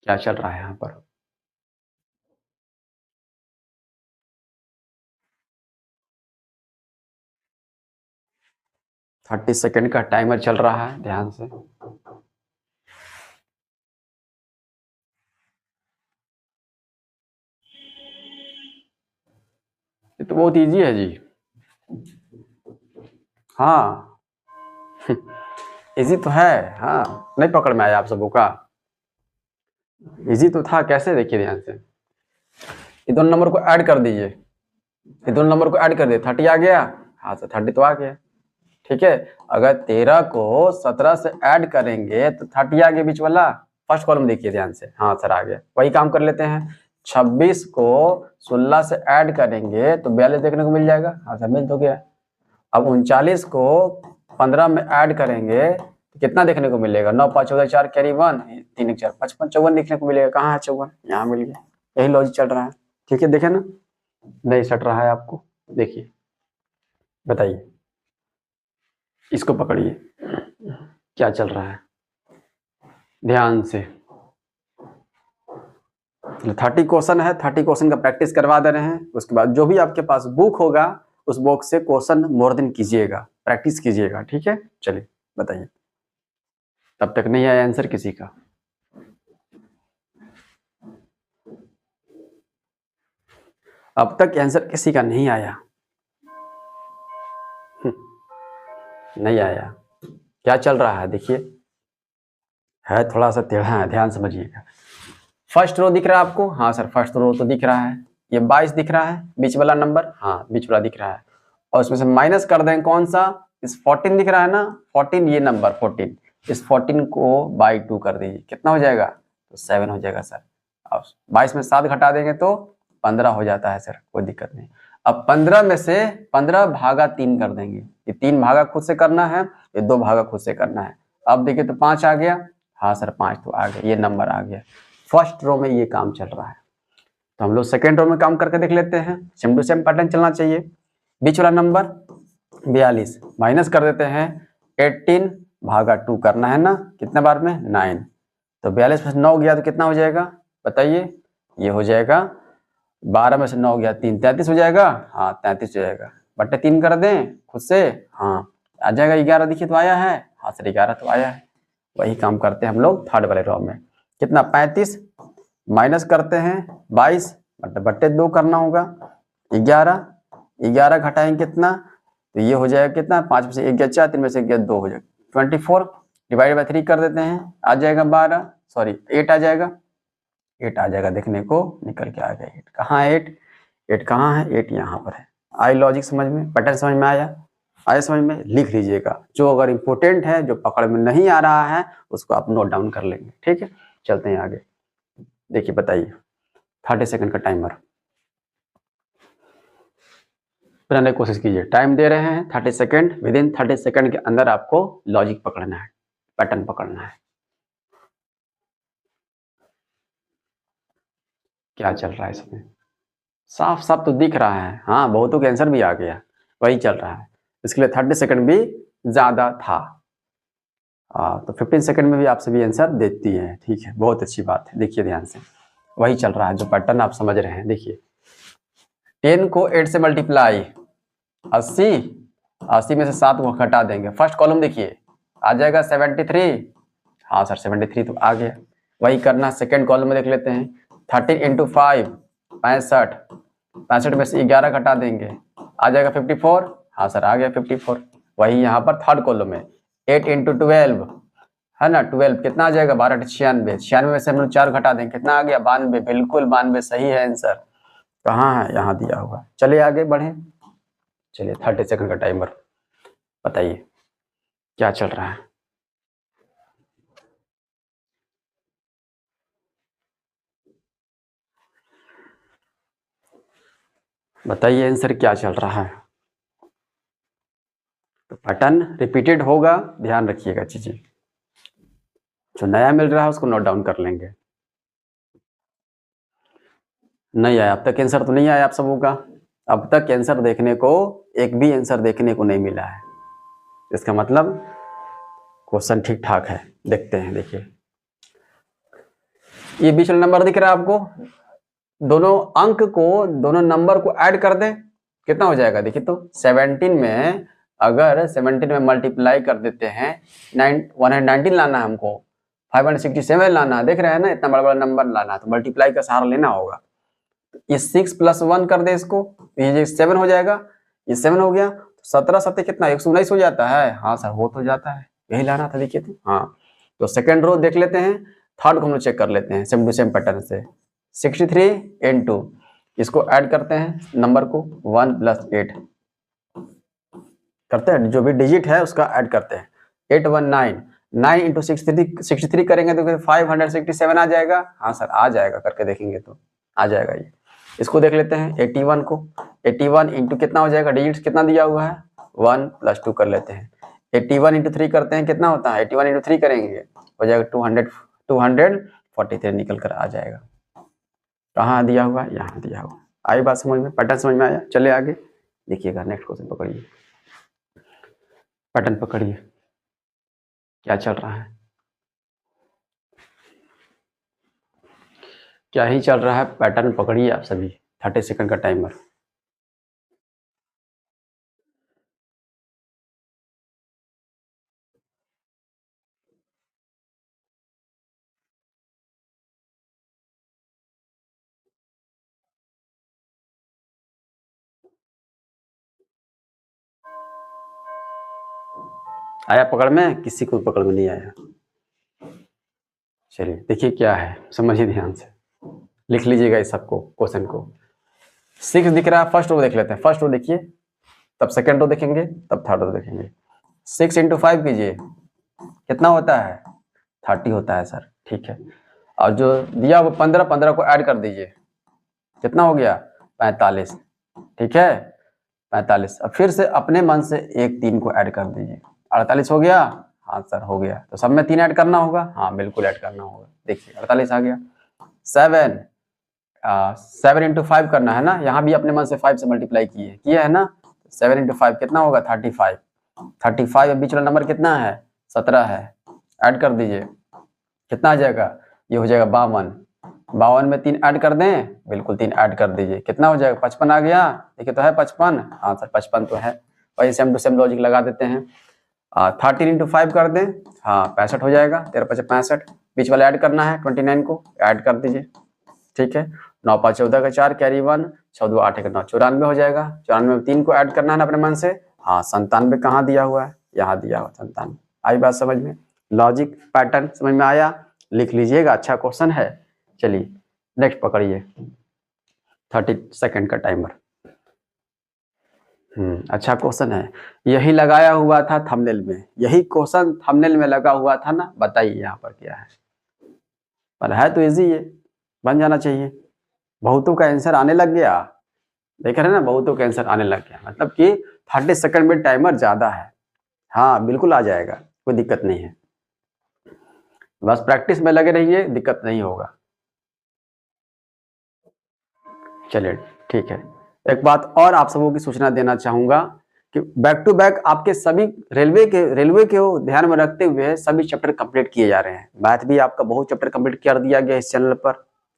क्या चल रहा है यहाँ पर। थर्टी सेकेंड का टाइमर चल रहा है, ध्यान से। ये तो बहुत इजी है जी। हाँ इजी तो है। हाँ नहीं पकड़ में आया आप सबों का, इजी तो था। कैसे, देखिए ध्यान से, ये दोनों नंबर को ऐड कर दीजिए, ये दोनों नंबर को ऐड कर दिए, 30 आ गया। हाँ सर 30 तो आ गया। ठीक है, अगर 13 को 17 से ऐड करेंगे तो 30 आ गया बीच वाला। फर्स्ट कॉलम देखिए ध्यान से। हाँ सर आ गया। वही काम कर लेते हैं, 26 को 16 से ऐड करेंगे तो 42 देखने को मिल जाएगा। हाँ सर मिल तो गया। अब 39 को 15 में ऐड करेंगे तो कितना देखने को मिलेगा, 9 5 14 4 कैरी 1 3 1 4 55 54 देखने को मिलेगा। कहाँ है 54, यहाँ मिल गया। यही लॉजिक चल रहा है। ठीक है, देखे ना, नहीं सट रहा है आपको, देखिए बताइए, इसको पकड़िए क्या चल रहा है ध्यान से। 30 क्वेश्चन है, 30 क्वेश्चन का प्रैक्टिस करवा दे रहे हैं। उसके बाद जो भी आपके पास बुक होगा उस बुक से क्वेश्चन मोर दिन कीजिएगा, प्रैक्टिस कीजिएगा। ठीक है, चलिए बताइए। तब तक नहीं आया आंसर किसी का, अब तक आंसर किसी का नहीं आया, नहीं आया। क्या चल रहा है देखिए, है थोड़ा सा टेढ़ा है, ध्यान समझिएगा। फर्स्ट रो दिख रहा है आपको, हाँ सर फर्स्ट रो तो दिख रहा है। ये 22 दिख रहा है बीच वाला नंबर, हाँ बीच वाला दिख रहा है। और उसमें से माइनस कर दें कौन सा, इस 14 दिख रहा है ना, 14 ये नंबर 14, इस 14 को बाई 2 कर दीजिए, कितना हो जाएगा, तो 7 हो जाएगा सर। अब 22 में 7 घटा देंगे तो 15 हो जाता है सर, कोई दिक्कत नहीं। अब 15 में से 15 भागा 3 कर देंगे, ये 3 भागा खुद से करना है, ये 2 भागा खुद से करना है। अब देखिए तो 5 आ गया, हाँ सर 5 तो आ गया, ये नंबर आ गया। फर्स्ट रो में ये काम चल रहा है, तो हम लोग सेकेंड रो में काम करके देख लेते हैं। सेम टू सेम पैटर्न चलना चाहिए। बीच वाला नंबर 42 माइनस कर देते हैं, 18 भागा 2 करना है ना, कितने बार में 9, तो 42 में से 9 गया तो कितना हो जाएगा बताइए, ये हो जाएगा 12 में से 9 गया 3 33 हो जाएगा। हाँ 33 हो जाएगा, बट्टे 3 कर दें खुद से, हाँ आ जाएगा 11। देखिए तो आया है, हाँ सर 11 तो आया है। वही काम करते हैं हम लोग थर्ड वाले रो में, कितना 35 माइनस करते हैं 22 बट्टे 2 करना होगा, 11 11 घटाएंगे कितना, तो ये हो जाएगा कितना, 5 में से 1 गया 4, 3 में से 1 गया 2 हो जाएगा, 24 डिवाइड बाई 3 कर देते हैं, आ जाएगा 12 सॉरी 8 आ जाएगा, 8 आ जाएगा, देखने को निकल के आ गया 8। कहाँ है 8, 8 कहाँ है, 8 यहाँ पर है। आई लॉजिक समझ में, पैटर्न समझ में आया, आया समझ में, लिख लीजिएगा। जो अगर इंपॉर्टेंट है, जो पकड़ में नहीं आ रहा है, उसको आप नोट डाउन कर लेंगे। ठीक है, चलते हैं आगे, देखिए बताइए 30 सेकंड का टाइमर बनाने की कोशिश कीजिए। टाइम दे रहे हैं 30 सेकंड, विद इन 30 सेकंड के अंदर आपको लॉजिक पकड़ना है, पैटर्न पकड़ना है। क्या चल रहा है इसमें, साफ साफ तो दिख रहा है। हाँ बहुतों के आंसर भी आ गया, वही चल रहा है। इसके लिए 30 सेकंड भी ज्यादा था। तो 15 सेकंड में भी आप सभी आंसर देती हैं। ठीक है, बहुत अच्छी बात है। देखिए ध्यान से, वही चल रहा है जो पैटर्न आप समझ रहे हैं। देखिए 10 को 8 से मल्टीप्लाई 80, 80 में से 7 को घटा देंगे, फर्स्ट कॉलम देखिए आ जाएगा 73। हाँ सर 73 तो आ गया। वही करना सेकंड कॉलम में देख लेते हैं, 13 इंटू 5 65, 65 में से 11 घटा देंगे, आ जाएगा 54। हाँ सर आ गया 54। वही यहाँ पर थर्ड कॉलम में 8 इंटू 12 है ना, 12 कितना आ जाएगा 12 96, 96 में से हम लोग 4 घटा देंगे, कितना आ गया 92। बिल्कुल 92 सही है आंसर। कहाँ है, यहाँ दिया हुआ। चलिए आगे बढ़े, चलिए 30 सेकंड का टाइमर बताइए क्या चल रहा है। बताइए आंसर क्या चल रहा है। तो पैटर्न रिपीटेड होगा, ध्यान रखिएगा चीजें। जो नया मिल रहा है उसको नोट डाउन कर लेंगे। नहीं आया अब तक आंसर, तो नहीं आया आप सबों का। अब तक आंसर देखने को एक भी आंसर देखने को नहीं मिला है, इसका मतलब क्वेश्चन ठीक ठाक है। देखते हैं, देखिए ये बीच वाला नंबर दिख रहा है आपको, दोनों अंक को, दोनों नंबर को ऐड कर दें, कितना हो जाएगा देखिए। तो 17 में, अगर 17 में मल्टीप्लाई कर देते हैं, 119 लाना है हमको, 567 लाना है, देख रहे हैं ना, इतना बड़ा बड़ा नंबर लाना है तो मल्टीप्लाई का सहारा लेना होगा। ये 6 + 1 कर दे इसको, ये 7 हो जाएगा, ये 7 हो गया, 17 7 कितना 119 हो जाता है। हाँ सर हो तो जाता है, यही लाना था देखिए। तो हाँ, तो सेकंड रो देख लेते हैं, थर्ड को हम लोग चेक कर लेते हैं सेम टू सेम पैटर्न से। 63 × इसको ऐड करते हैं नंबर को, 1 + 8 करते हैं, जो भी डिजिट है उसका ऐड करते हैं। 819, 9 × 63 करेंगे तो 567 आ जाएगा। हाँ सर आ जाएगा, करके देखेंगे तो आ जाएगा ये। इसको देख लेते हैं 81 को, 81 × कितना हो जाएगा, डिजिट कितना दिया हुआ है 1 + 2 कर लेते हैं। 81 × 3 करते हैं, कितना होता है 81 × 3 करेंगे हो जाएगा 243 निकल कर आ जाएगा। कहाँ दिया हुआ है, यहाँ दिया हुआ। आई बात समझ में, पैटर्न समझ में आया। चले आगे देखिएगा, नेक्स्ट क्वेश्चन पकड़िए, पैटर्न पकड़िए क्या चल रहा है, क्या ही चल रहा है। पैटर्न पकड़िए आप सभी, 30 सेकंड का टाइमर। आया पकड़ में, किसी को पकड़ में नहीं आया। चलिए देखिए क्या है, समझिए ध्यान से, लिख लीजिएगा इस सबको, क्वेश्चन को। 6 दिख रहा है, फर्स्ट रो देख लेते हैं। फर्स्ट रो देखिए, तब सेकंड रो देखेंगे, तब थर्ड रो देखेंगे। 6 × 5 कीजिए, कितना होता है 30 होता है सर, ठीक है। और जो दिया वो 15 को ऐड कर दीजिए, कितना हो गया 45, ठीक है 45। अब फिर से अपने मन से 1 3 को ऐड कर दीजिए, 48 हो गया। हाँ सर हो गया, तो सब में 3 ऐड करना होगा। हाँ बिल्कुल ऐड करना होगा, देखिए 48 आ गया। 7 × 5 करना है ना, यहाँ भी अपने मन से 5 से मल्टीप्लाई किया है ना। 7 × 5 कितना होगा 35, 35। बीच वाला नंबर कितना है 17 है, ऐड कर दीजिए, कितना आ जाएगा, ये हो जाएगा 52। 52 में 3 ऐड कर दें, बिल्कुल 3 ऐड कर दीजिए, कितना हो जाएगा 55 आ गया। देखिए तो है 55, हाँ सर 55 तो है। वही सेम टू सेम लॉजिक लगा देते हैं। 13 × 5 कर दें, हाँ 65 हो जाएगा, 13 × 5 65। बीच वाला ऐड करना है 29 को, ऐड कर दीजिए, ठीक है। 9 × 5 14 का 4 कैरी 1, 14 8 1 9 94 हो जाएगा। 94 में 3 को ऐड करना है ना अपने मन से। हाँ 97 कहाँ दिया हुआ है, यहाँ दिया हुआ 97। आई बात समझ में, लॉजिक पैटर्न समझ में आया, लिख लीजिएगा, अच्छा क्वेश्चन है। चलिए नेक्स्ट पकड़िए, 30 सेकंड का टाइमर। अच्छा क्वेश्चन है, यही लगाया हुआ था थंबनेल में, यही क्वेश्चन थंबनेल में लगा हुआ था ना। बताइए यहाँ पर क्या है, पर है तो इजी, ये बन जाना चाहिए। बहुतों का आंसर आने लग गया, देख रहे हैं ना, बहुतों का आंसर आने लग गया, मतलब कि 30 सेकंड में टाइमर ज्यादा है। हाँ बिल्कुल आ जाएगा, कोई दिक्कत नहीं है, बस प्रैक्टिस में लगे रहिए, दिक्कत नहीं होगा। चलिए ठीक है, एक बात और आप सबों की सूचना देना चाहूंगा कि बैक टू बैक आपके सभी रेलवे के ध्यान में रखते हुए सभी चैप्टर कंप्लीट किए जा रहे हैं। मैथ भी आपका बहुत चैप्टर कंप्लीट कर दिया गया इस चैनल पर,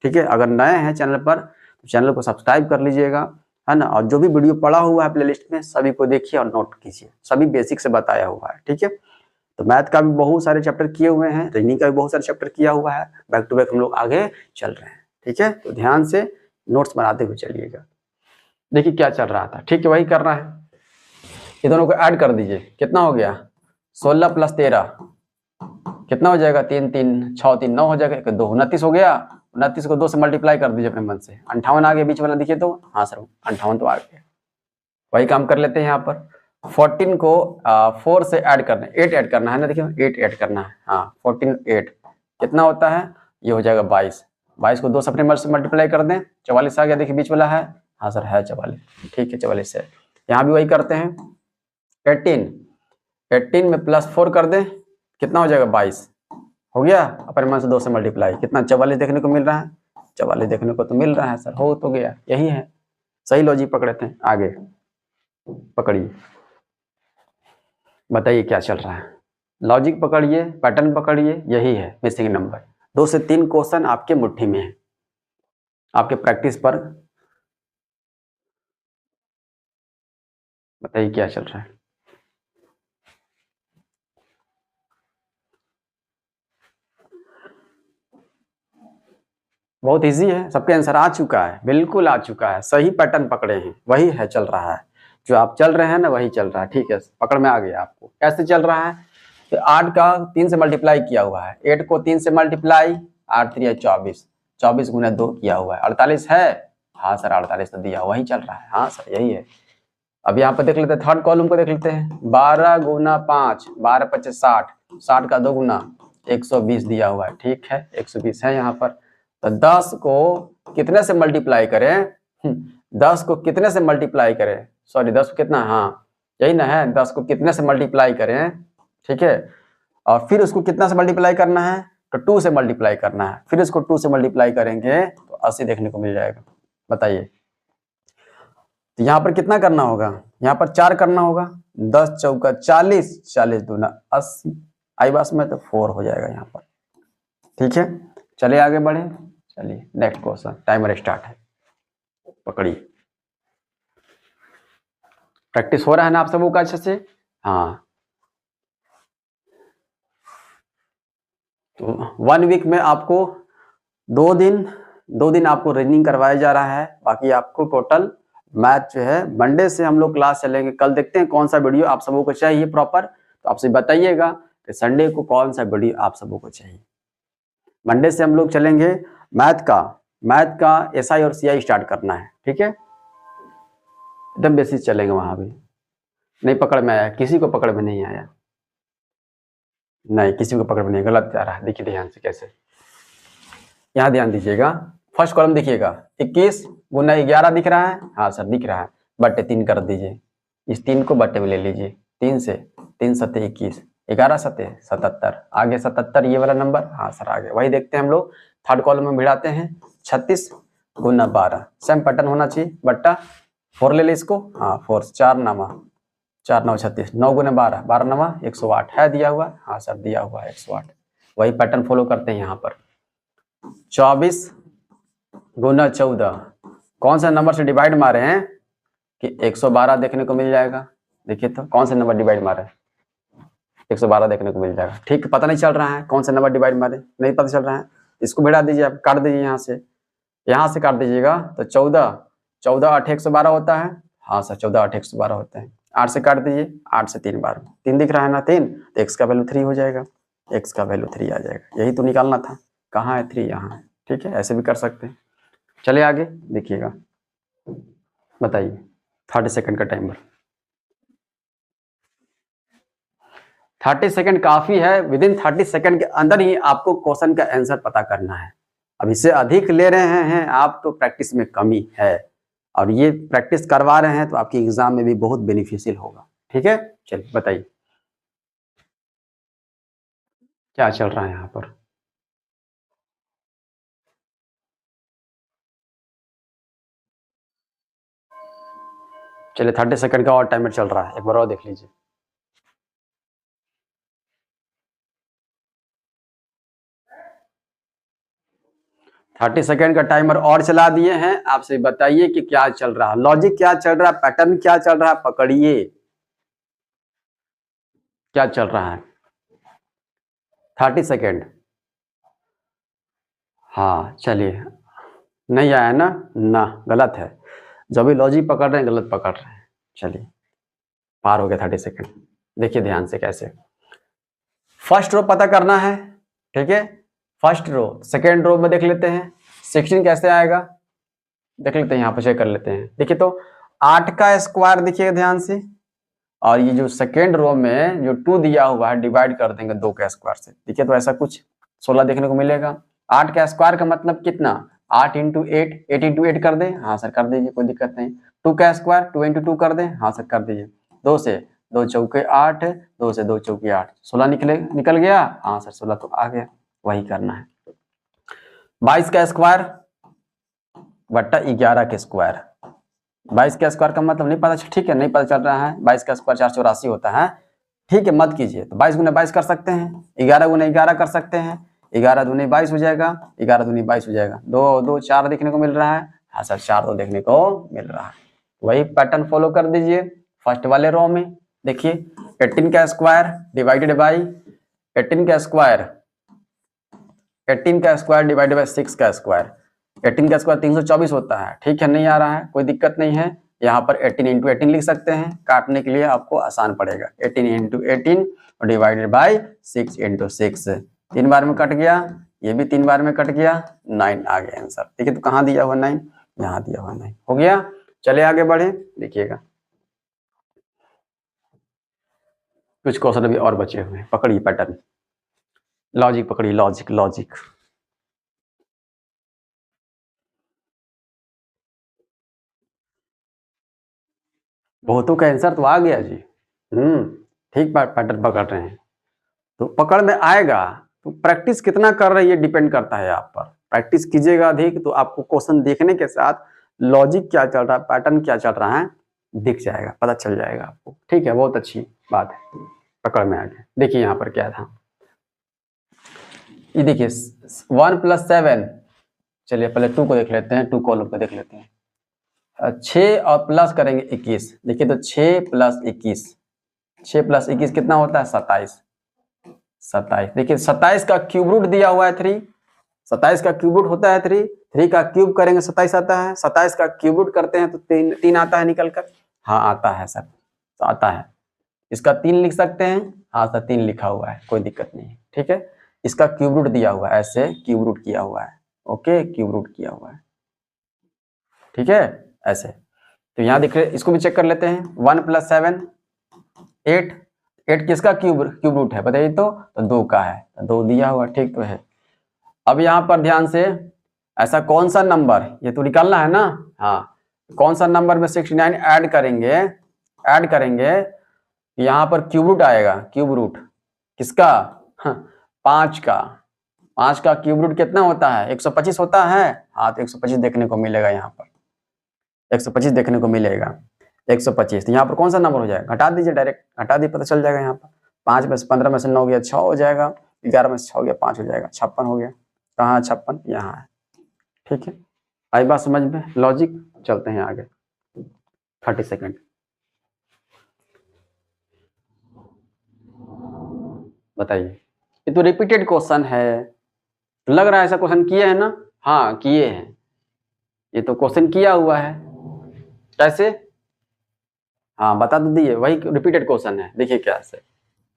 ठीक है। अगर नए हैं चैनल पर तो चैनल को सब्सक्राइब कर लीजिएगा, है ना। और जो भी वीडियो पड़ा हुआ है प्लेलिस्ट में सभी को देखिए और नोट कीजिए, सभी बेसिक से बताया हुआ है, ठीक है। तो मैथ का भी बहुत सारे चैप्टर किए हुए हैं, रीजनिंग का भी बहुत सारे चैप्टर किया हुआ है, बैक टू बैक हम लोग आगे चल रहे हैं, ठीक है। तो ध्यान से नोट्स बनाते हुए चलिएगा। देखिए क्या चल रहा था, ठीक है, वही करना है। ये दोनों को ऐड कर दीजिए, कितना हो गया 16 + 13 कितना हो जाएगा 3 3 6 3 9 हो जाएगा, 2 29 हो गया। 29 को 2 से मल्टीप्लाई कर दीजिए अपने मन से, 58 आ गया बीच वाला, देखिए तो हाँ सर 58 तो आ गया। वही काम कर लेते हैं यहाँ पर। 14 को 4 से ऐड करना है, 8 ऐड करना है ना, देखिए 8 ऐड करना है। हाँ 14 8 कितना होता है, ये हो जाएगा 22। 22 को 2 से अपने मन से मल्टीप्लाई कर दें, 44 आ गया, देखिए बीच वाला है। हाँ सर है 44, ठीक है 44 है। यहाँ भी वही करते हैं 18 में +4 कर दें, कितना हो जाएगा 22, हो गया। अपर मान से 2 से मल्टीप्लाई, कितना 44 देखने को मिल रहा है, 44 देखने को तो मिल रहा है सर, हो तो गया, यही है, सही लॉजिक पकड़े थे। आगे पकड़िए, बताइए क्या चल रहा है, लॉजिक पकड़िए, पैटर्न पकड़िए, यही है मिसिंग नंबर। 2 से 3 क्वेश्चन आपके मुट्ठी में है, आपके प्रैक्टिस पर। बताइए क्या चल रहा है। बहुत इजी है, सबके आंसर आ चुका है, बिल्कुल आ चुका है, सही पैटर्न पकड़े हैं, वही है चल रहा है, जो आप चल रहे हैं ना वही चल रहा है, ठीक है, पकड़ में आ गया आपको। कैसे चल रहा है, तो 8 का 3 से मल्टीप्लाई किया हुआ है, 8 को 3 से मल्टीप्लाई, 8 3 24, 24 गुना 2 किया हुआ है, 48 है, हाँ सर 48 तो दिया, वही चल रहा है, हाँ सर यही है। अब यहाँ पर देख लेते हैं, थर्ड कॉलम को देख लेते हैं, 12 गुना 5, 12 5 60, 60 का 2 गुना 120 दिया हुआ है, ठीक है 120 है यहाँ पर। तो 10 को कितने से मल्टीप्लाई करें, 10 को कितने से मल्टीप्लाई करें, सॉरी 10 को कितना, हाँ यही ना है, 10 को कितने से मल्टीप्लाई करें, ठीक है, और फिर उसको कितना से मल्टीप्लाई करना है, तो 2 से मल्टीप्लाई करना है, फिर इसको 2 से मल्टीप्लाई करेंगे तो 80 देखने को मिल जाएगा। बताइए, तो यहाँ पर कितना करना होगा, यहाँ पर 4 करना होगा, 10 चौका 40, 40 दूना 80, आई बास में तो 4 हो जाएगा यहाँ पर, ठीक है। चलिए आगे बढ़े, चलिए नेक्स्ट क्वेश्चन, टाइमर स्टार्ट है, पकड़िए। प्रैक्टिस हो रहा है ना आप सबों का अच्छे से, हाँ। तो 1 वीक में आपको 2 दिन आपको रीजनिंग करवाया जा रहा है, बाकी आपको टोटल मैथ जो है मंडे से हम लोग क्लास चलेंगे। कल देखते हैं कौन सा वीडियो आप सबों को चाहिए प्रॉपर, तो आपसे बताइएगा कि संडे को कौन सा वीडियो आप सबों को चाहिए। मंडे से हम लोग चलेंगे मैथ का एसआई और सीआई स्टार्ट करना है, ठीक है, एकदम बेसिक चलेंगे, वहां भी नहीं पकड़ में आया, किसी को पकड़ में नहीं आया, नहीं किसी को पकड़ में नहीं, गलत जा रहा है, देखिए ध्यान से कैसे, यहाँ ध्यान दीजिएगा, फर्स्ट कॉलम देखिएगा, 21 गुना 11 दिख रहा है, हाँ सर दिख रहा है, बट्टे 3 कर दीजिए, इस 3 को बट्टे में ले लीजिए, 3 से 3 सत्ते 21, 11 सत्ते 77, आगे 77 ये वाला नंबर, हाँ सर आगे वही देखते हैं हम लोग। थर्ड कॉलम में भिड़ाते हैं, 36 गुना 12, सेम पैटर्न होना चाहिए, बट्टा 4 ले ले इसको, हाँ 4 4 9 36, 9 गुना 12, 12 9 108 है दिया हुआ, हाँ सर दिया हुआ है 108, वही पैटर्न फॉलो करते हैं यहाँ पर। 24 गुना 14, कौन सा नंबर से डिवाइड मारे हैं कि 112 देखने को मिल जाएगा, देखिए तो कौन सा नंबर डिवाइड मारे, 112 देखने को मिल जाएगा, ठीक, पता नहीं चल रहा है कौन सा नंबर डिवाइड मारे, नहीं पता चल रहा है, इसको भिड़ा दीजिए आप, काट दीजिए यहाँ से काट दीजिएगा, तो 14 8 112 होता है, हाँ सर 14 8 112 होता है, 8 से काट दीजिए, 8 से 3 बार 3 दिख रहा है ना, 3, तो x का वैल्यू 3 हो जाएगा, x का वैल्यू 3 आ जाएगा, यही तो निकालना था, कहाँ है 3, यहाँ है, ठीक है, ऐसे भी कर सकते हैं। चलिए आगे देखिएगा, बताइए 30 सेकंड का टाइमर, 30 सेकंड काफी है, विद इन 30 सेकंड के अंदर ही आपको क्वेश्चन का आंसर पता करना है। अब इससे अधिक ले रहे हैं आप तो प्रैक्टिस में कमी है, और ये प्रैक्टिस करवा रहे हैं तो आपकी एग्जाम में भी बहुत बेनिफिशियल होगा, ठीक है। चलिए बताइए क्या चल रहा है यहाँ पर, चलिए 30 सेकंड का और टाइमर चल रहा है, एक बार और देख लीजिए। थर्टी सेकेंड का टाइमर और चला दिए हैं, आपसे बताइए कि क्या चल रहा है, लॉजिक क्या चल रहा है, पैटर्न क्या चल रहा है, पकड़िए क्या चल रहा है। 30 सेकेंड, हाँ चलिए, नहीं आया ना गलत है, जो भी लॉजिक पकड़ रहे हैं गलत पकड़ रहे हैं। चलिए पार हो गया 30 सेकेंड, देखिए ध्यान से कैसे, फर्स्ट रो पता करना है, ठीक है, फर्स्ट रो, सेकेंड रो में देख लेते हैं 16 कैसे आएगा, देख लेते हैं, यहाँ पर चेक कर लेते हैं। देखिए तो 8 का स्क्वायर देखिएगा ध्यान से, और ये जो सेकेंड रो में जो 2 दिया हुआ है डिवाइड कर देंगे 2 के स्क्वायर से, देखिए तो ऐसा कुछ 16 देखने को मिलेगा। 8 का स्क्वायर का मतलब कितना, 8 इंटू 8, 8 इंटू 8 कर दें, हाँ सर कर दीजिए, कोई दिक्कत नहीं। 2 का स्क्वायर 2 इंटू 2 कर दें, हाँ सर कर दीजिए। 2 से 2 चौके 8, 2 से 2 चौके 8, 16 निकल गया, हाँ सर 16 तो आ गया, वही करना है। 22 का स्क्वायर बट्टा 11 के स्क्वायर। 22 का स्क्वायर का मतलब नहीं पता, ठीक है नहीं पता चल रहा है। 22 का स्क्वायर 484 होता है, ठीक है मत कीजिए। तो 22 गुना 22 कर सकते हैं, 11 गुना 11 कर सकते हैं, 11 दूनी 22 हो जाएगा, 11 दूनी 22 हो जाएगा। 2 2 4 देखने को मिल रहा है, हाँ सर 4 तो देखने को मिल रहा है। वही पैटर्न फॉलो कर दीजिए फर्स्ट वाले रो में। देखिए 18 का स्क्वायर डिवाइडेड बाई 18 का स्क्वायर, 18 का स्क्वायर डिवाइडेड बाई 6 का स्क्वायर। 18 का स्क्वायर 324 होता है, ठीक है नहीं आ रहा है, कोई दिक्कत नहीं है। यहाँ पर 18 इंटू 18 लिख सकते हैं, काटने के लिए आपको आसान पड़ेगा। 18 इंटू 18 और डिवाइडेड बाई 6 इंटू 6, 3 बार में कट गया, ये भी 3 बार में कट गया, 9 आ गया आंसर। ठीक है, तो कहाँ दिया हुआ 9, यहाँ दिया हुआ 9 हो गया। चले आगे बढ़े, देखिएगा कुछ क्वेश्चन अभी और बचे हुए हैं, पकड़िए पैटर्न, लॉजिक पकड़िए, लॉजिक लॉजिक। बहुतों का आंसर तो आ गया जी, ठीक पैटर्न पकड़ रहे हैं, तो पकड़ में आएगा। तो प्रैक्टिस कितना कर रही है डिपेंड करता है आप पर। प्रैक्टिस कीजिएगा अधिक तो आपको क्वेश्चन देखने के साथ लॉजिक क्या चल रहा है, पैटर्न क्या चल रहा है दिख जाएगा, पता चल जाएगा आपको। ठीक है, बहुत अच्छी बात है, पकड़ में आ गया। देखिए यहाँ पर क्या था, ये देखिए 1 + 7, चलिए पहले 2 को देख लेते हैं, 2 कॉलम को देख लेते हैं। 6 और प्लस करेंगे 21, देखिए तो 6 + 21, 6 + 21 कितना होता है 27, 27। देखिए 27 का क्यूब रूट दिया हुआ है 3, 27 का क्यूब रूट होता है 3, 3 का क्यूब करेंगे 27 आता है, 27 का क्यूब रूट करते हैं तो 3 आता है निकल कर, हाँ आता है सर, तो आता है। इसका 3 लिख सकते हैं, हाँ सर 3 लिखा हुआ है, कोई दिक्कत नहीं है। ठीक है, इसका क्यूब रूट दिया हुआ है, ऐसे क्यूब रूट किया हुआ है, ओके क्यूब रूट किया हुआ है, ठीक है ऐसे। तो यहाँ देख रहे, इसको भी चेक कर लेते हैं। 1 + 7 8, 8 किसका क्यूब रूट है बताइए, तो 2 का है, तो 2 दिया हुआ, ठीक तो है। अब यहाँ पर ध्यान से, ऐसा कौन सा नंबर, ये तो निकालना है ना, हाँ कौन सा नंबर में 69 ऐड करेंगे, यहाँ पर क्यूब रूट आएगा, क्यूब रूट किसका, 5 का, 5 का क्यूब रूट कितना होता है 125 होता है, हाँ तो 125 देखने को मिलेगा, यहाँ पर 125 देखने को मिलेगा, 125। तो यहाँ पर कौन सा नंबर हो जाएगा, घटा दीजिए, डायरेक्ट घटा दीजिए, पता चल जाएगा। यहाँ पर 5 में से 15 में से 9 गया 6 हो जाएगा, 11 में से 6 गया 5 हो जाएगा, 56 हो गया। कहाँ 56, यहाँ है। ठीक है, आई बात समझ में, लॉजिक। चलते हैं आगे, 30 सेकेंड। बताइए, ये तो रिपीटेड क्वेश्चन है, लग रहा है ऐसा क्वेश्चन किए हैं ना, हाँ किए हैं, ये तो क्वेश्चन किया हुआ है। कैसे, हाँ बता तो दिए, वही रिपीटेड क्वेश्चन है। देखिए क्या से,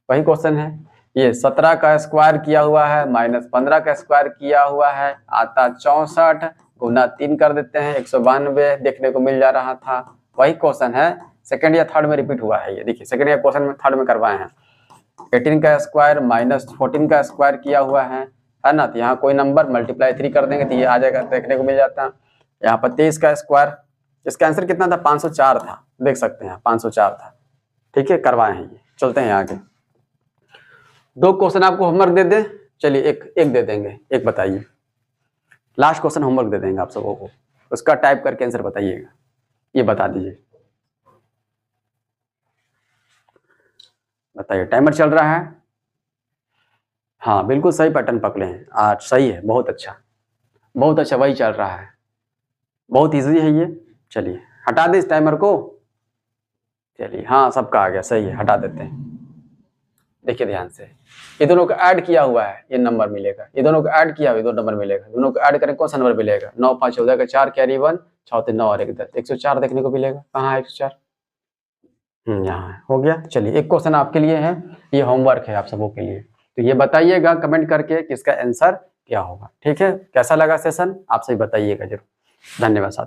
वही क्वेश्चन है, ये 17 का स्क्वायर किया हुआ है माइनस 15 का स्क्वायर किया हुआ है, आता 64, गुना 3 कर देते हैं 192 देखने को मिल जा रहा था। वही क्वेश्चन है, सेकंड या थर्ड में रिपीट हुआ है ये। देखिए सेकंड या क्वेश्चन में, थर्ड में करवाए हैं। 18 का स्क्वायर माइनस 14 का स्क्वायर किया हुआ है ना, तो यहाँ कोई नंबर मल्टीप्लाई 3 कर देंगे तो ये आ जाएगा, देखने को मिल जाता है। यहाँ पर 23 का स्क्वायर, इसका आंसर कितना था 504 था, देख सकते हैं 504 था। ठीक है, करवाए हैं ये। चलते हैं आगे, 2 क्वेश्चन आपको होमवर्क दे दें, चलिए एक दे देंगे, एक बताइए, लास्ट क्वेश्चन होमवर्क दे देंगे आप सबों को, उसका टाइप करके आंसर बताइएगा, ये बता दीजिए। बताइए, टाइमर चल रहा है, हाँ बिल्कुल सही पैटर्न पकड़े हैं आज, सही है, बहुत अच्छा बहुत अच्छा, वही चल रहा है, बहुत इजी है ये। चलिए हटा दे इस टाइमर को, चलिए हाँ सबका आ गया, सही है, हटा देते हैं। देखिए ध्यान से, ये दोनों को ऐड किया हुआ है, ये नंबर मिलेगा, ये दोनों को ऐड किया हुआ है, 2 नंबर मिलेगा, दोनों को ऐड करें कौन सा नंबर मिलेगा, 9 5 14 का 4 कैरी 1, 6 3 9 और 1 10, 104 देखने को मिलेगा। कहाँ है 104, यहाँ है, हो गया। चलिए एक क्वेश्चन आपके लिए है, ये होमवर्क है आप सबों के लिए, तो ये बताइएगा कमेंट करके कि इसका आंसर क्या होगा। ठीक है, कैसा लगा सेशन आप सभी बताइएगा जरूर। धन्यवाद साथ।